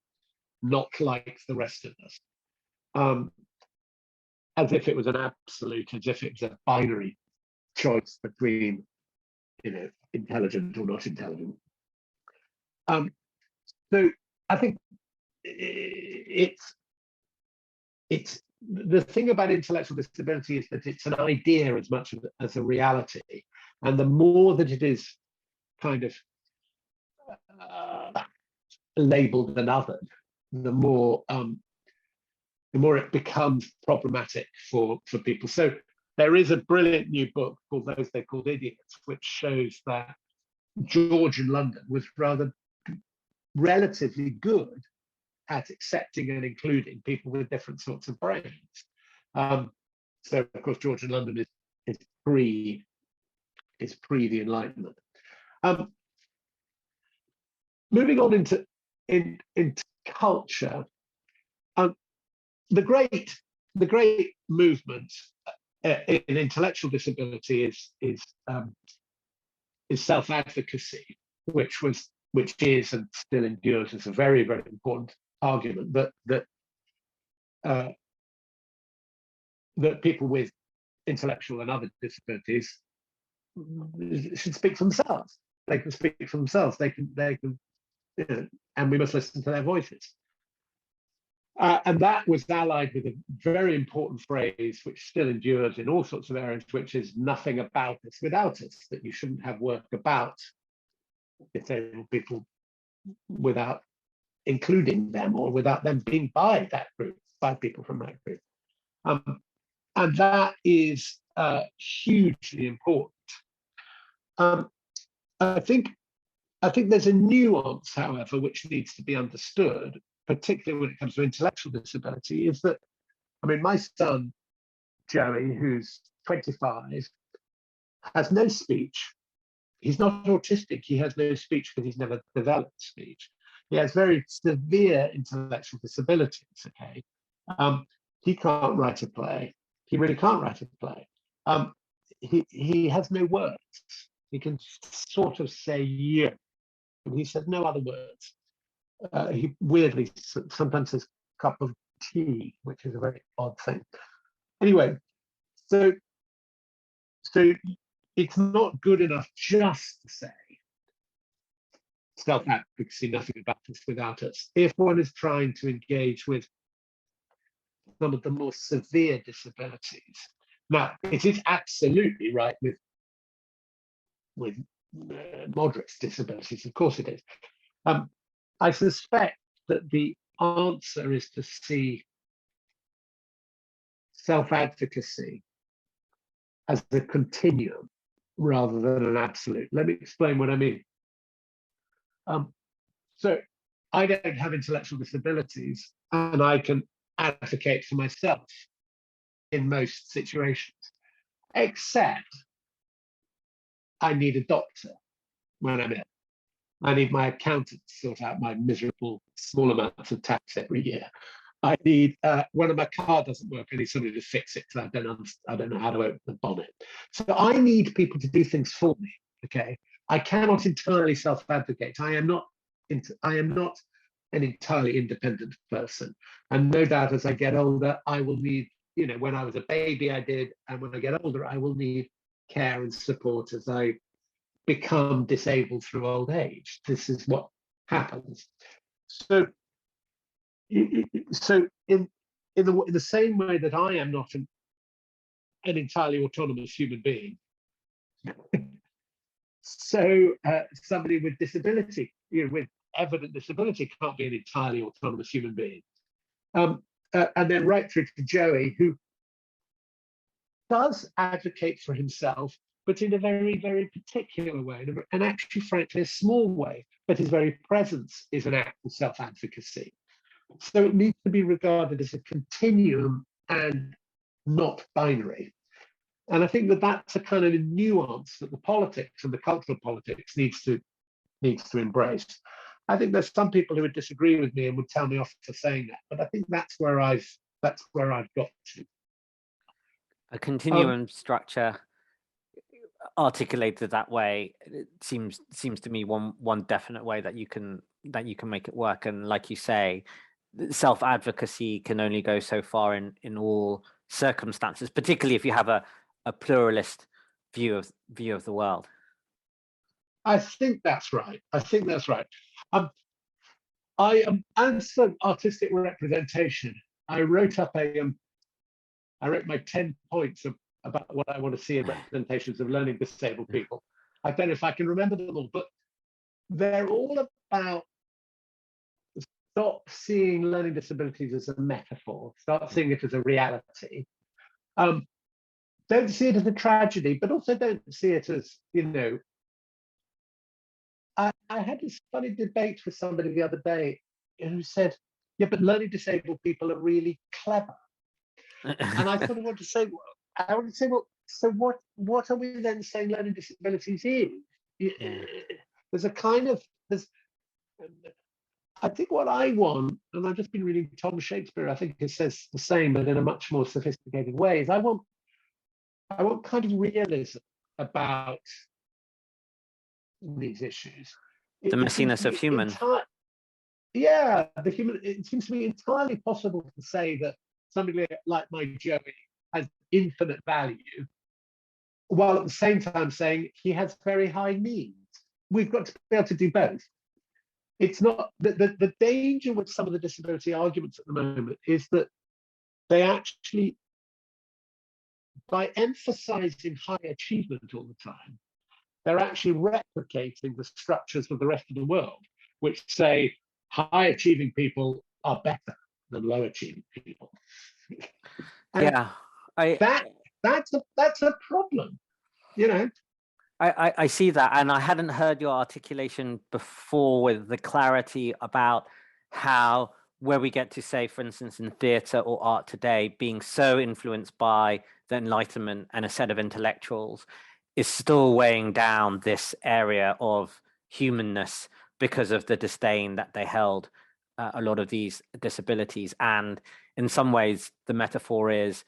not like the rest of us, as if it was an absolute, as if it was a binary choice between, intelligent or not intelligent. So I think it's the thing about intellectual disability is that it's an idea as much as a reality, and the more that it is kind of labeled and othered, the more it becomes problematic for people. So there is a brilliant new book called Those They're Called Idiots, which shows that George in London was rather relatively good at accepting and including people with different sorts of brains. So of course, George and London is pre the Enlightenment. Moving on into culture, the great movement in intellectual disability is self-advocacy, which is and still endures as a very, very important argument that people with intellectual and other disabilities should speak for themselves. They can speak for themselves. They can, you know, and we must listen to their voices. And that was allied with a very important phrase, which still endures in all sorts of areas, which is nothing about us without us, that you shouldn't have work about disabled people without including them or without them being by that group, by people from that group. And that is hugely important. I think there's a nuance, however, which needs to be understood, particularly when it comes to intellectual disability, is that, I mean, my son, Joey, who's 25, has no speech. He's not autistic. He has no speech because he's never developed speech. He has very severe intellectual disabilities, okay? He can't write a play. He really can't write a play. He has no words. He can sort of say yeah, and he says no other words. He weirdly sometimes says cup of tea, which is a very odd thing. Anyway, so it's not good enough just to say self-advocacy, nothing about us without us. If one is trying to engage with some of the more severe disabilities, now it is absolutely right with moderate disabilities, of course it is. I suspect that the answer is to see self-advocacy as a continuum rather than an absolute. Let me explain what I mean. So I don't have intellectual disabilities, and I can advocate for myself in most situations, except I need a doctor when I'm ill. I need my accountant to sort out my miserable small amounts of tax every year. I need one of my car doesn't work. I need somebody to fix it because I don't know how to open the bonnet. So I need people to do things for me. Okay, I cannot entirely self-advocate. I am not an entirely independent person, and no doubt as I get older, I will need. You know, when I was a baby, I did, and when I get older, I will need care and support as I become disabled through old age. This is what happens. So in the same way that I am not an entirely autonomous human being, so somebody with disability, you know, with evident disability, can't be an entirely autonomous human being. And then right through to Joey, who does advocate for himself, but in a very, very particular way, and actually, frankly, a small way, but his very presence is an act of self-advocacy. So it needs to be regarded as a continuum and not binary. And I think that that's a kind of a nuance that the politics and the cultural politics needs to embrace. I think there's some people who would disagree with me and would tell me off for saying that, but I think that's where I've got to. A continuum structure articulated that way, it seems to me one definite way that you can make it work. And like you say, self-advocacy can only go so far in all circumstances, particularly if you have a pluralist view of the world. I think that's right. As for artistic representation, I wrote my 10 points about what I want to see in representations of learning disabled people. I don't know if I can remember them all, but they're all about stop seeing learning disabilities as a metaphor, start seeing it as a reality. Don't see it as a tragedy, but also don't see it as, you know, I had this funny debate with somebody the other day who said, yeah, but learning disabled people are really clever. And I sort of want to say, well, so what are we then saying learning disabilities is? Yeah. There's a kind of, I think what I want, and I've just been reading Tom Shakespeare, I think it says the same, but in a much more sophisticated way, is I want kind of realism about these issues. The It seems to messiness of be human. yeah, it seems to be entirely possible to say that somebody like my Joey has infinite value, while at the same time saying he has very high needs. We've got to be able to do both. It's not the danger with some of the disability arguments at the moment is that they actually, by emphasizing high achievement all the time, they're actually replicating the structures of the rest of the world, which say high achieving people are better than low achieving people. And Yeah, that's a problem, you know. I see that, and I hadn't heard your articulation before with the clarity about how where we get to say, for instance, in theatre or art today, being so influenced by the Enlightenment and a set of intellectuals is still weighing down this area of humanness because of the disdain that they held a lot of these disabilities. And in some ways, the metaphor is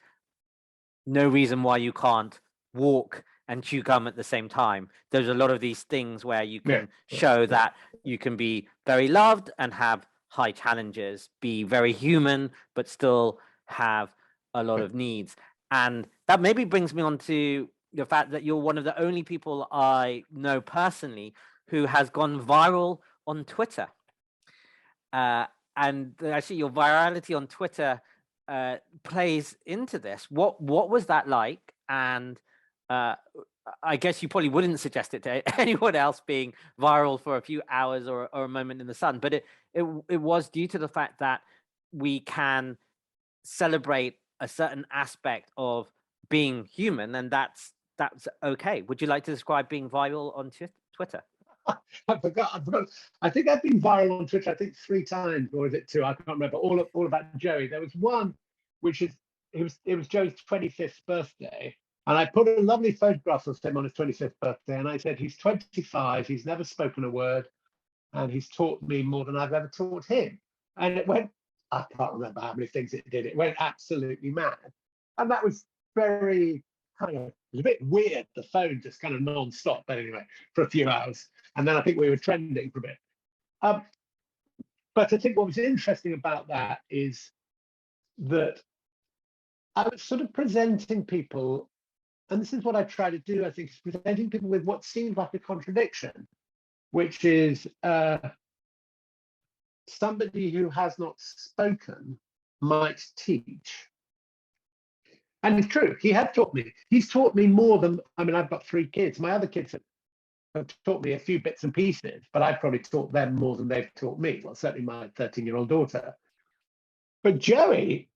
no reason why you can't walk and chew gum at the same time. There's a lot of these things where you can show that you can be very loved and have high challenges, be very human, but still have a lot of needs. And that maybe brings me on to the fact that you're one of the only people I know personally who has gone viral on Twitter. And actually, your virality on Twitter plays into this. What was that like? And I guess you probably wouldn't suggest it to anyone else being viral for a few hours or a moment in the sun, but it was due to the fact that we can celebrate a certain aspect of being human, and that's okay. Would you like to describe being viral on Twitter? I forgot. I think I've been viral on Twitter, I think 3 times, or is it 2? I can't remember. All about Joey. There was one which is it was Joey's 25th birthday. And I put a lovely photograph of him on his 25th birthday. And I said, he's 25, he's never spoken a word, and he's taught me more than I've ever taught him. And it went, I can't remember how many things it did. It went absolutely mad. And that was very kind of, it was a bit weird. The phone just kind of non-stop, but anyway, for a few hours. And then I think we were trending for a bit. But I think what was interesting about that is that I was sort of presenting people, and this is what I try to do, I think, is presenting people with what seems like a contradiction, which is somebody who has not spoken might teach. And it's true, he had taught me. He's taught me more than, I mean, I've got 3 kids. My other kids have taught me a few bits and pieces, but I've probably taught them more than they've taught me. Well, certainly my 13-year-old daughter. But Joey,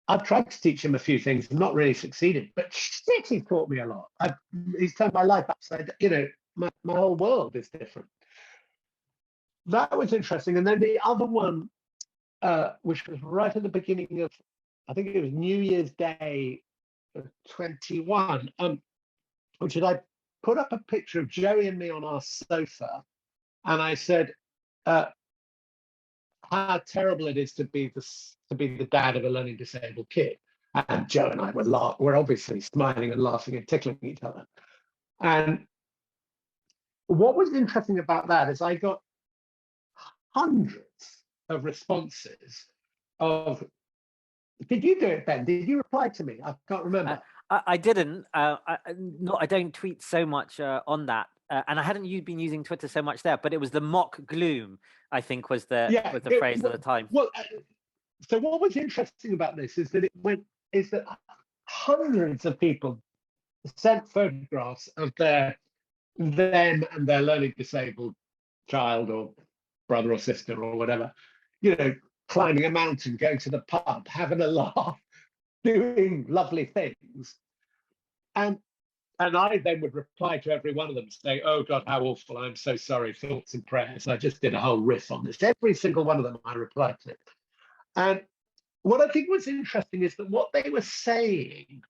I've tried to teach him a few things, and not really succeeded, but shit, he's taught me a lot. He's turned my life upside down. You know, my whole world is different. That was interesting. And then the other one, which was right at the beginning of, I think it was New Year's Day of 21, which is I put up a picture of Joey and me on our sofa, and I said, how terrible it is to be the dad of a learning disabled kid. And Joe and I were obviously smiling and laughing and tickling each other. And what was interesting about that is I got hundreds of responses of, did you do it, Ben? Did you reply to me? I can't remember. I didn't. I don't tweet so much on that, and I hadn't been using Twitter so much there. But it was the mock gloom, I think, was the phrase at the time. Well, so what was interesting about this is that hundreds of people sent photographs of them and their learning disabled child or brother or sister or whatever, you know, climbing a mountain, going to the pub, having a laugh, doing lovely things. And I then would reply to every one of them saying, oh God, how awful, I'm so sorry, thoughts and prayers. I just did a whole riff on this. Every single one of them I replied to. And what I think was interesting is that what they were saying,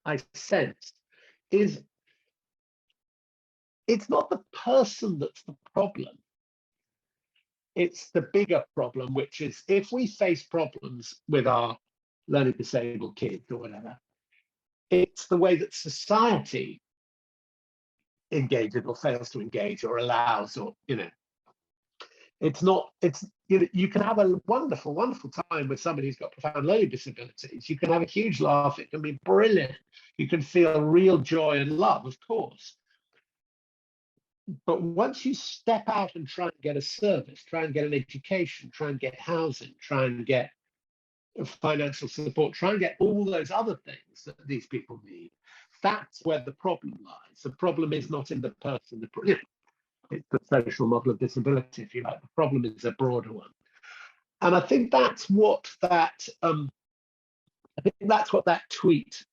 I sensed, is it's not the person that's the problem. It's the bigger problem, which is if we face problems with our learning disabled kids or whatever, it's the way that society engages or fails to engage or allows, or, it's not, it's, you can have a wonderful, wonderful time with somebody who's got profound learning disabilities. You can have a huge laugh. It can be brilliant. You can feel real joy and love, of course. But once you step out and try and get a service, try and get an education, try and get housing, try and get financial support, try and get all those other things that these people need, that's where the problem lies. The problem is not in the person. It's the social model of disability, if you like. The problem is a broader one. And I think that's what that tweet,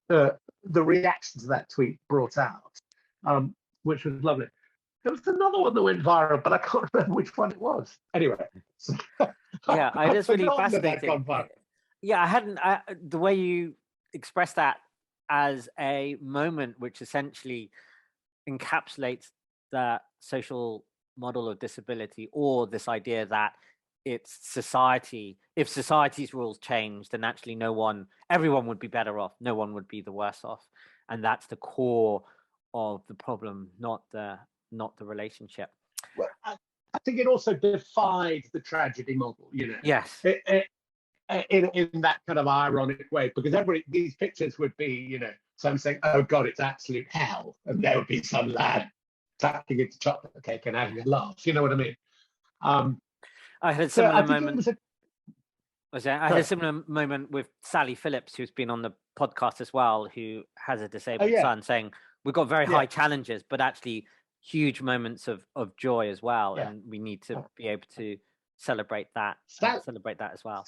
the reaction to that tweet brought out, which was lovely. There was another one that went viral, but I can't remember which one it was. Anyway, yeah, I just really forgotten that fascinating. Yeah, I hadn't. The way you expressed that as a moment which essentially encapsulates the social model of disability, or this idea that it's society. If society's rules change, then actually everyone would be better off. No one would be the worse off, and that's the core of the problem, not the relationship. Well, I think it also defied the tragedy model. Yes. In that kind of ironic way, because these pictures would be, some saying, "Oh God, it's absolute hell," and there would be some lad tucking into chocolate cake and having a laugh. You know what I mean? I had a similar moment. I had a similar moment with Sally Phillips, who's been on the podcast as well, who has a disabled son, saying we've got very high challenges, but actually huge moments of joy as well, and we need to be able to celebrate that. Celebrate that as well.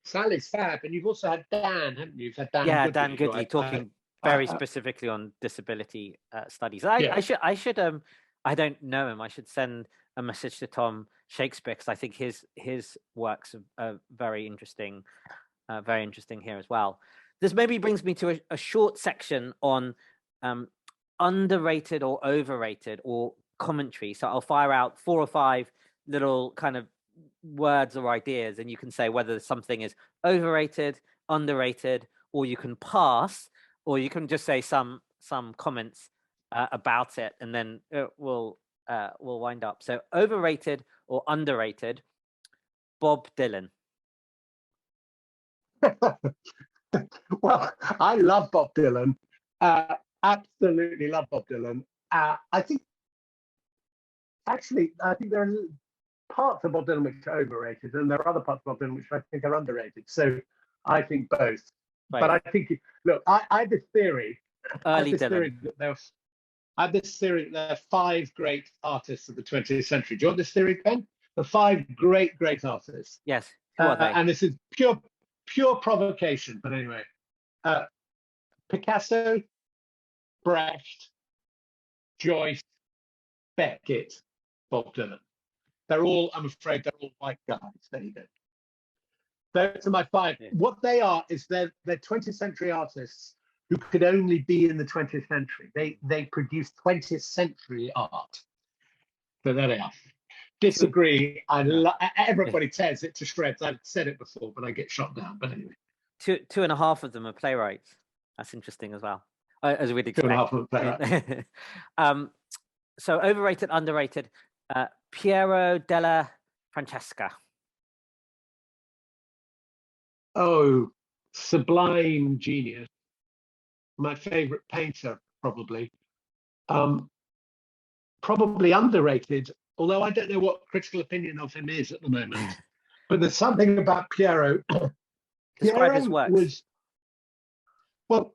Sally's fab, and you've also had Dan, haven't you? You've had Dan Goodley, Dan Goodley talking very specifically on disability studies. I should I don't know him. I should send a message to Tom Shakespeare, because I think his works are very interesting here as well. This maybe brings me to a short section on underrated or overrated or commentary. So I'll fire out 4 or 5 little kind of words or ideas, and you can say whether something is overrated, underrated, or you can pass, or you can just say some comments about it, and then we'll wind up. So overrated or underrated, Bob Dylan. Well, I love Bob Dylan. Absolutely love Bob Dylan. I think there are parts of Bob Dylan which are overrated, and there are other parts of Bob Dylan which I think are underrated. So I think both. Right. But I think, look, I have this theory. Early Dylan. I have this theory that there are 5 great artists of the 20th century. Do you want this theory, Ben? The 5 great artists. Yes. Who are they? And this is pure provocation. But anyway, Picasso, Brecht, Joyce, Beckett, Bob Dylan. I'm afraid they're all white guys. There you go. Those are my 5. Yeah. What they are is they're 20th century artists who could only be in the 20th century. They produce 20th century art. So there they are. Disagree. Everybody tears it to shreds. I've said it before, but I get shot down. But anyway. 2.5 of them are playwrights. That's interesting as well. As we'd expect. 2.5 of them playwrights. So overrated, underrated. Piero della Francesca. Oh, sublime genius. My favorite painter, probably. Probably underrated, although I don't know what critical opinion of him is at the moment. But there's something about Piero. Describe his works. Well,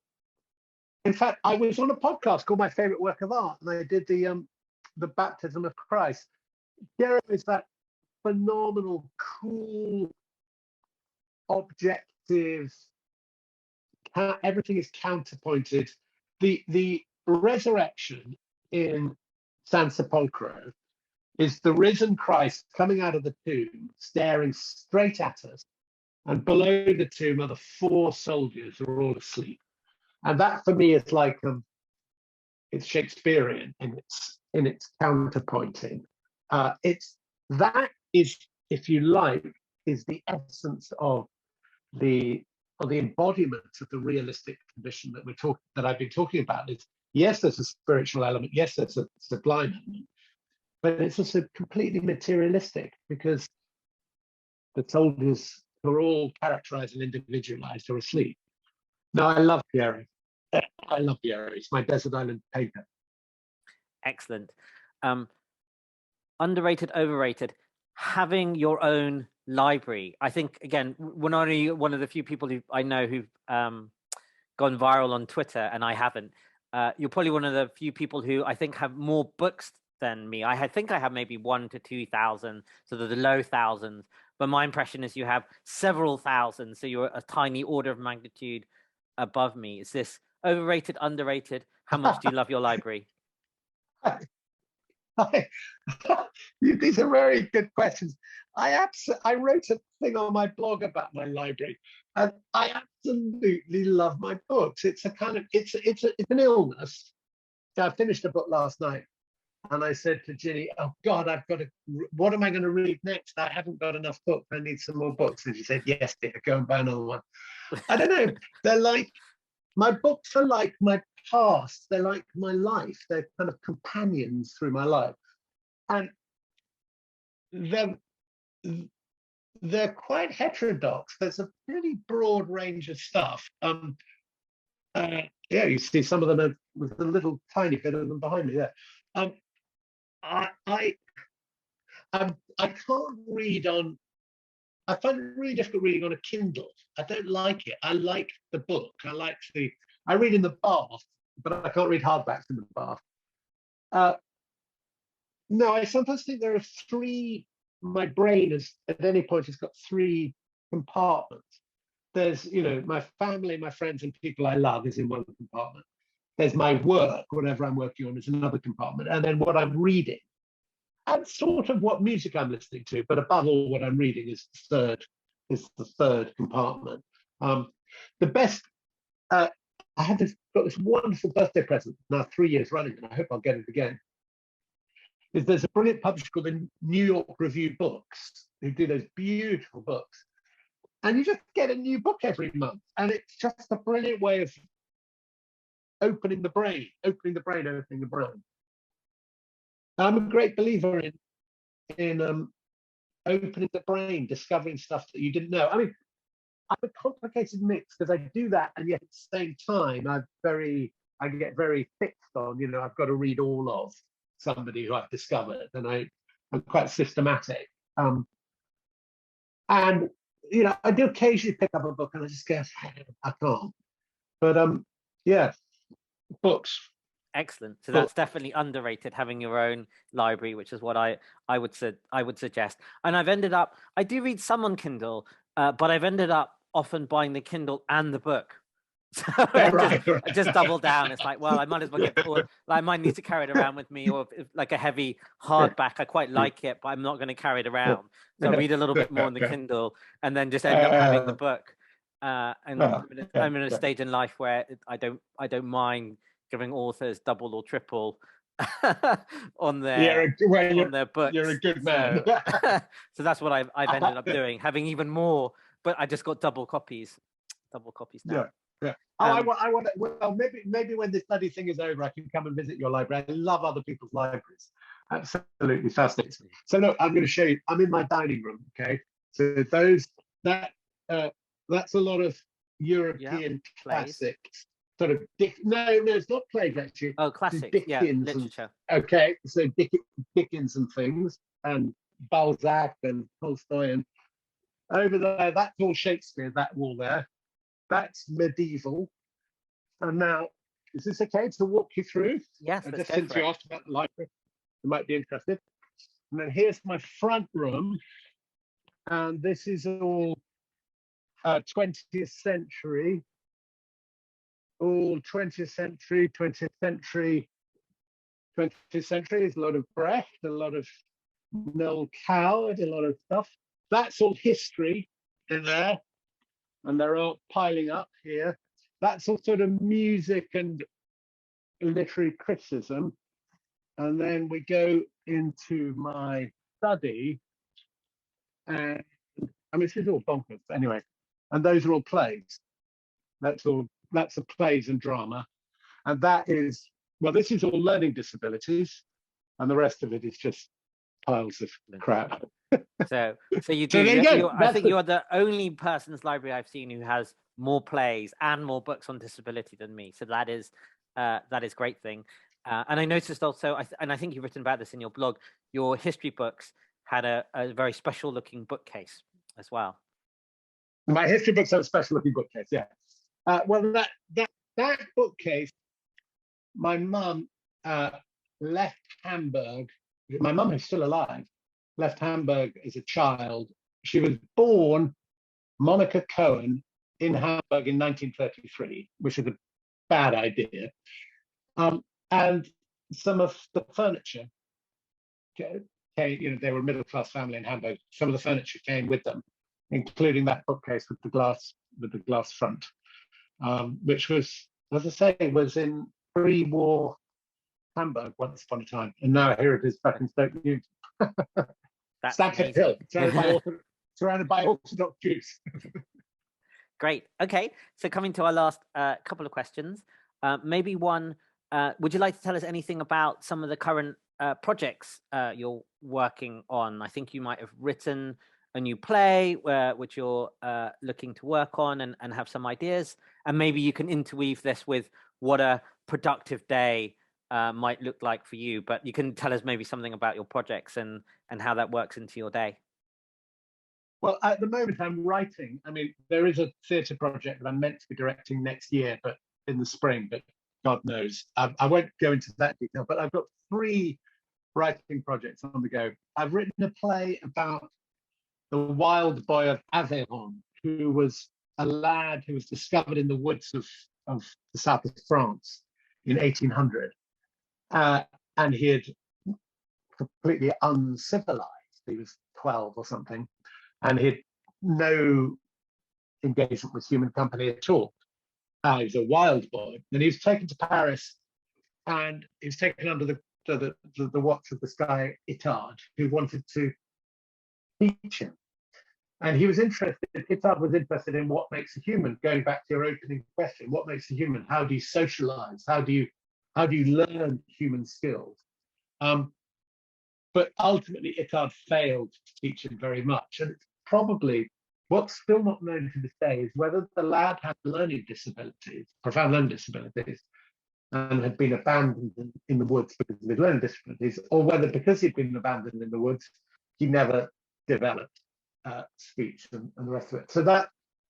in fact, I was on a podcast called My Favorite Work of Art, and I did the Baptism of Christ. Piero is that phenomenal, cool, objective. Everything is counterpointed. The resurrection in San Sepolcro is the risen Christ coming out of the tomb, staring straight at us, and below the tomb are the 4 soldiers who are all asleep. And that for me is like it's Shakespearean in its counterpointing. It's that is, if you like, is the essence of the embodiment of the realistic condition that I've been talking about. Is yes, there's a spiritual element, yes, there's a sublime element, but it's also completely materialistic because the soldiers who are all characterized and individualized are asleep. No, I love Piero. I love Piero. It's my desert island paper. Excellent. Underrated, overrated. Having your own library. I think, again, we're not only one of the few people who I know who've gone viral on Twitter, and I haven't. You're probably one of the few people who I think have more books than me. I think I have maybe 1,000 to 2,000, so they're the low thousands. But my impression is you have several thousand, so you're a tiny order of magnitude above me. Is this overrated, underrated? How much do you love your library? These are very good questions. I wrote a thing on my blog about my library, and I absolutely love my books. It's a kind of it's an illness. I finished a book last night, and I said to Ginny, "Oh God, I've got to. What am I going to read next? I haven't got enough books. I need some more books." And she said, "Yes, dear, go and buy another one." I don't know. They're like my books are like my past. They're like my life. They're kind of companions through my life, and they're quite heterodox. There's a pretty broad range of stuff. Yeah, you see some of them with a little tiny bit of them behind me there. I can't read on. I find it really difficult reading on a Kindle. I don't like it. I like the book. I read in the bath, but I can't read hardbacks in the bath. No, I sometimes think there are 3. My brain is at any point has got 3 compartments. There's, my family, my friends, and people I love is in one compartment. There's my work, whatever I'm working on, is another compartment, and then what I'm reading, and sort of what music I'm listening to. But above all, what I'm reading is the third compartment. The best. I got this wonderful birthday present now 3 years running, and I hope I'll get it again. There's a brilliant publisher called the New York Review Books who do those beautiful books. And you just get a new book every month. And it's just a brilliant way of opening the brain. I'm a great believer in opening the brain, discovering stuff that you didn't know. I mean, I'm a complicated mix because I do that, and yet at the same time, I get very fixed on, I've got to read all of somebody who I've discovered, and I'm quite systematic. And I do occasionally pick up a book and I just go, I can't. But yeah, books. Excellent. So that's definitely underrated, having your own library, which is what I would suggest. And I do read some on Kindle, but I've ended up often buying the Kindle and the book. So I just double down. It's like, well, I might as well I might need to carry it around with me, or like a heavy hardback. I quite like it, but I'm not going to carry it around. So I read a little bit more on the Kindle, and then just end up having the book. And I'm in a stage in life where I don't mind giving authors double or triple on their books. You're a good man. So that's what I've ended up doing, having even more. But I just got double copies now. Yeah. I want. Well, maybe when this bloody thing is over, I can come and visit your library. I love other people's libraries. Absolutely fascinating. So look, I'm going to show you. I'm in my dining room. Okay. So that's a lot of European classics. Sort of no, it's not plays actually. Oh, classics. Dickens, literature. Okay, so Dickens and things, and Balzac and Tolstoy, and over there, that's all Shakespeare. That wall there. That's medieval. And now, is this okay to walk you through? Yes, just since you asked about the library, you might be interested. And then here's my front room, and this is all 20th century, all 20th century. 20th century is a lot of Brecht, a lot of Noel Coward, a lot of stuff. That's all history in there. and they're all piling up here. That's all sort of music and literary criticism. And then we go into my study, and I mean, this is all bonkers anyway. And those are all plays. That's a plays and drama. And that is, well, this is all learning disabilities, and the rest of it is just piles of crap. So you do. So there you go. I think you're the only person's library I've seen who has more plays and more books on disability than me. So that is a great thing. And I noticed also, and I think you've written about this in your blog, your history books had a very special looking bookcase as well. My history books have a special looking bookcase, yeah. Well, that bookcase, my mum left Hamburg. My mum is still alive. Left Hamburg as a child. She was born Monica Cohen in Hamburg in 1933, which is a bad idea. And some of the furniture came, they were a middle-class family in Hamburg. Some of the furniture came with them, including that bookcase with the glass front, which was, as I say, was in pre-war Hamburg once upon a time, and now here it is back in Stoke Newington. Stamford Hill, surrounded by Orthodox Jews. Great. Okay, so coming to our last couple of questions, maybe one. Would you like to tell us anything about some of the current projects you're working on? I think you might have written a new play which you're looking to work on and have some ideas, and maybe you can interweave this with what a productive day might look like for you, but you can tell us maybe something about your projects and how that works into your day. Well, at the moment I'm writing. I mean, there is a theatre project that I'm meant to be directing next year, but in the spring, but God knows. I won't go into that detail, but I've got 3 writing projects on the go. I've written a play about the wild boy of Aveyron, who was a lad who was discovered in the woods of the south of France in 1800. And he had completely uncivilized. He was 12 or something, and he had no engagement with human company at all. He was a wild boy, and he was taken to Paris, and he was taken under the watch of this guy Itard, who wanted to teach him. And he was interested, Itard was interested in what makes a human, going back to your opening question, what makes a human? How do you socialize? How do you learn human skills? But ultimately, Itard failed to teach him very much. And it's probably, what's still not known to this day is whether the lad had learning disabilities, profound learning disabilities, and had been abandoned in the woods because of his learning disabilities, or whether because he'd been abandoned in the woods, he never developed speech and the rest of it. So that's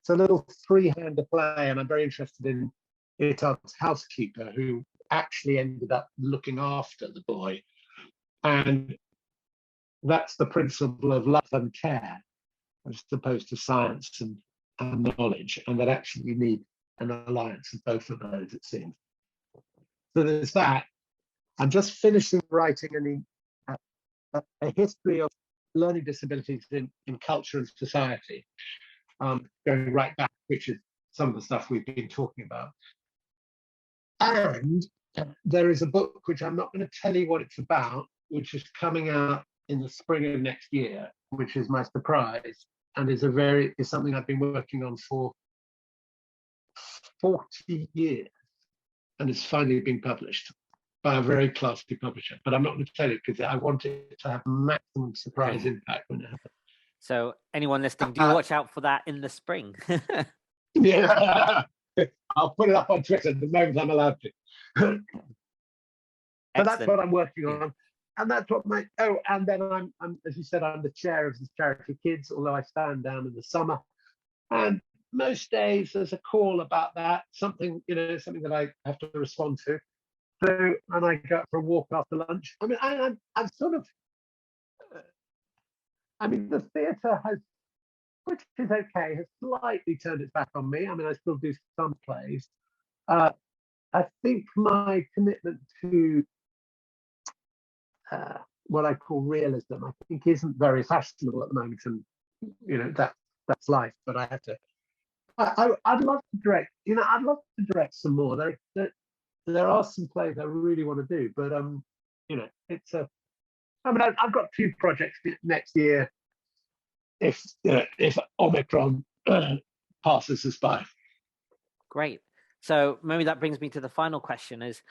a little 3-hander play, and I'm very interested in Itard's housekeeper, who actually ended up looking after the boy. And that's the principle of love and care, as opposed to science and knowledge, and that actually you need an alliance of both of those, it seems. So there's that. I'm just finishing writing a history of learning disabilities in culture and society, going right back, which is some of the stuff we've been talking about. And there is a book which I'm not going to tell you what it's about, which is coming out in the spring of next year, which is my surprise, and is something I've been working on for 40 years, and it's finally been published by a very classy publisher. But I'm not going to tell you because I want it to have maximum surprise impact when it happens. So anyone listening, do watch out for that in the spring. Yeah, I'll put it up on Twitter the moment I'm allowed to. But that's what I'm working on. And that's what and then I'm, as you said, I'm the chair of the charity Kids, although I stand down in the summer. And most days there's a call about that, something that I have to respond to. So, and I go for a walk after lunch. I mean, I'm sort of, the theatre has, which is okay, has slightly turned its back on me. I mean, I still do some plays. I think my commitment to what I call realism, I think, isn't very fashionable at the moment, and that's life. But I I'd love to direct. I'd love to direct some more. There are some plays I really want to do, but it's a. I mean, I've got 2 projects next year. If Omicron passes us by. Great. So maybe that brings me to the final question: is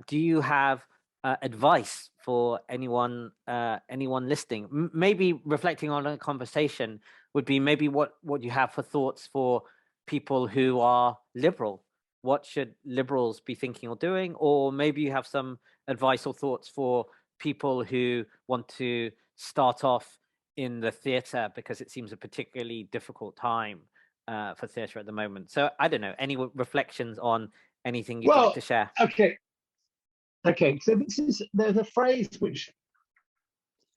do you have advice for anyone listening? Maybe reflecting on a conversation would be maybe what you have for thoughts for people who are liberal. What should liberals be thinking or doing? Or maybe you have some advice or thoughts for people who want to start off in the theatre, because it seems a particularly difficult time for theatre at the moment. So I don't know, any reflections on anything you'd like to share? Okay. So there's a phrase which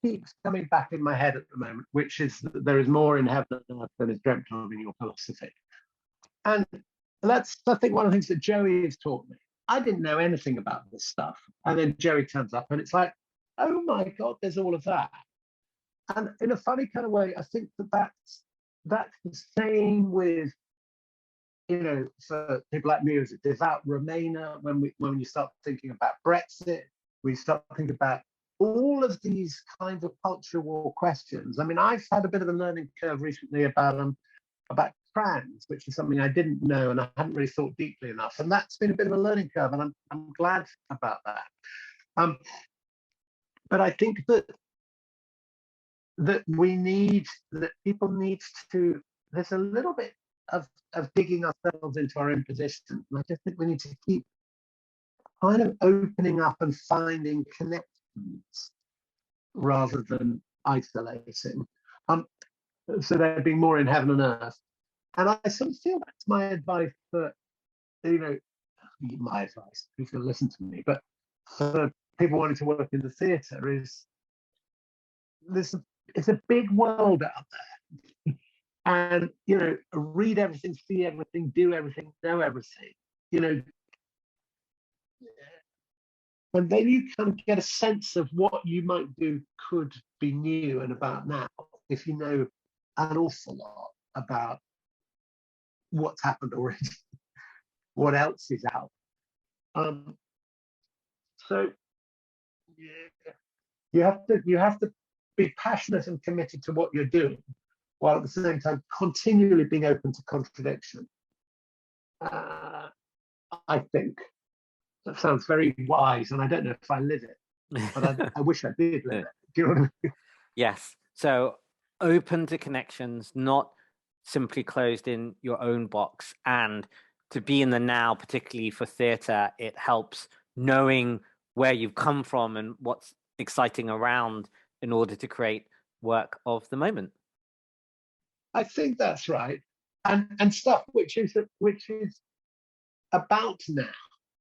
keeps coming back in my head at the moment, which is that there is more in heaven and earth than is dreamt of in your philosophy. And that's, I think, one of the things that Joey has taught me. I didn't know anything about this stuff. And then Joey turns up and it's like, oh my God, there's all of that. And in a funny kind of way, I think that's the same with, for people like me as a devout Remainer, when you start thinking about Brexit, we start thinking about all of these kinds of culture war questions. I mean, I've had a bit of a learning curve recently about trans, which is something I didn't know and I hadn't really thought deeply enough. And that's been a bit of a learning curve, and I'm glad about that. But I think that people need to, there's a little bit of digging ourselves into our own position. And I just think we need to keep kind of opening up and finding connections rather than isolating. So there being more in heaven and earth. And I sort of feel that's my advice for, my advice, who's going to listen to me, but for people wanting to work in the theatre is, it's a big world out there. And, read everything, see everything, do everything, know everything, and then you kind of get a sense of what you might do could be new and about now, if you know an awful lot about what's happened already, what else is out. So yeah, you have to be passionate and committed to what you're doing, while at the same time continually being open to contradiction. I think that sounds very wise, and I don't know if I live it, but I wish I did live it. Do you know what I mean? Yes. So open to connections, not simply closed in your own box, and to be in the now, particularly for theatre, it helps knowing where you've come from and what's exciting around in order to create work of the moment. I think that's right, and stuff which is about now,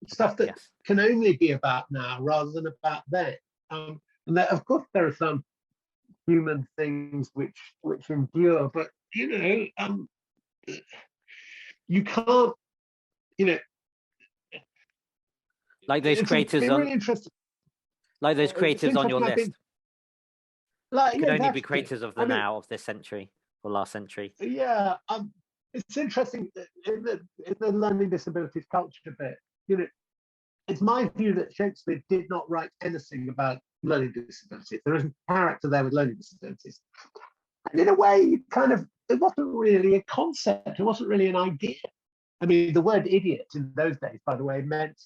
stuff that can only be about now rather than about then. And that, of course, there are some human things which endure, but you can't, like those creators on, really like those creators on your list. Like, could only be creators of the now, of this century or last century. Yeah, it's interesting in the learning disabilities culture bit. It's my view that Shakespeare did not write anything about learning disabilities. There isn't a character there with learning disabilities. And in a way, it wasn't really a concept. It wasn't really an idea. I mean, the word idiot in those days, by the way, meant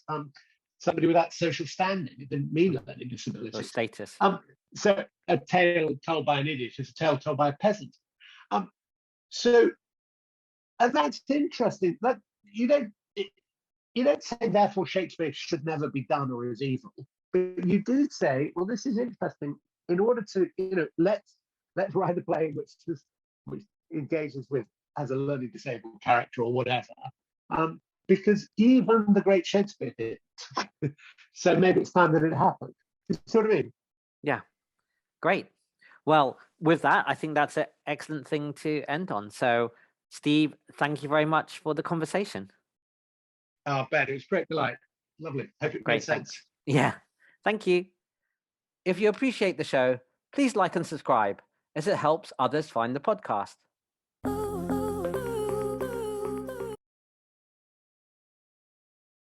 somebody without social standing. It didn't mean learning disabilities. Or status. So a tale told by an idiot is a tale told by a peasant. So, and that's interesting. That you don't say therefore Shakespeare should never be done or is evil, but you do say, well, this is interesting. In order to, let's write a play which engages with as a learning disabled character or whatever, because even the great Shakespeare did. So maybe it's time that it happened. You see what I mean? Yeah, great. Well, with that, I think that's an excellent thing to end on. So, Steve, thank you very much for the conversation. Oh, Ben, it was great delight. Lovely. Hope it made sense. Yeah, thank you. If you appreciate the show, please like and subscribe, as it helps others find the podcast.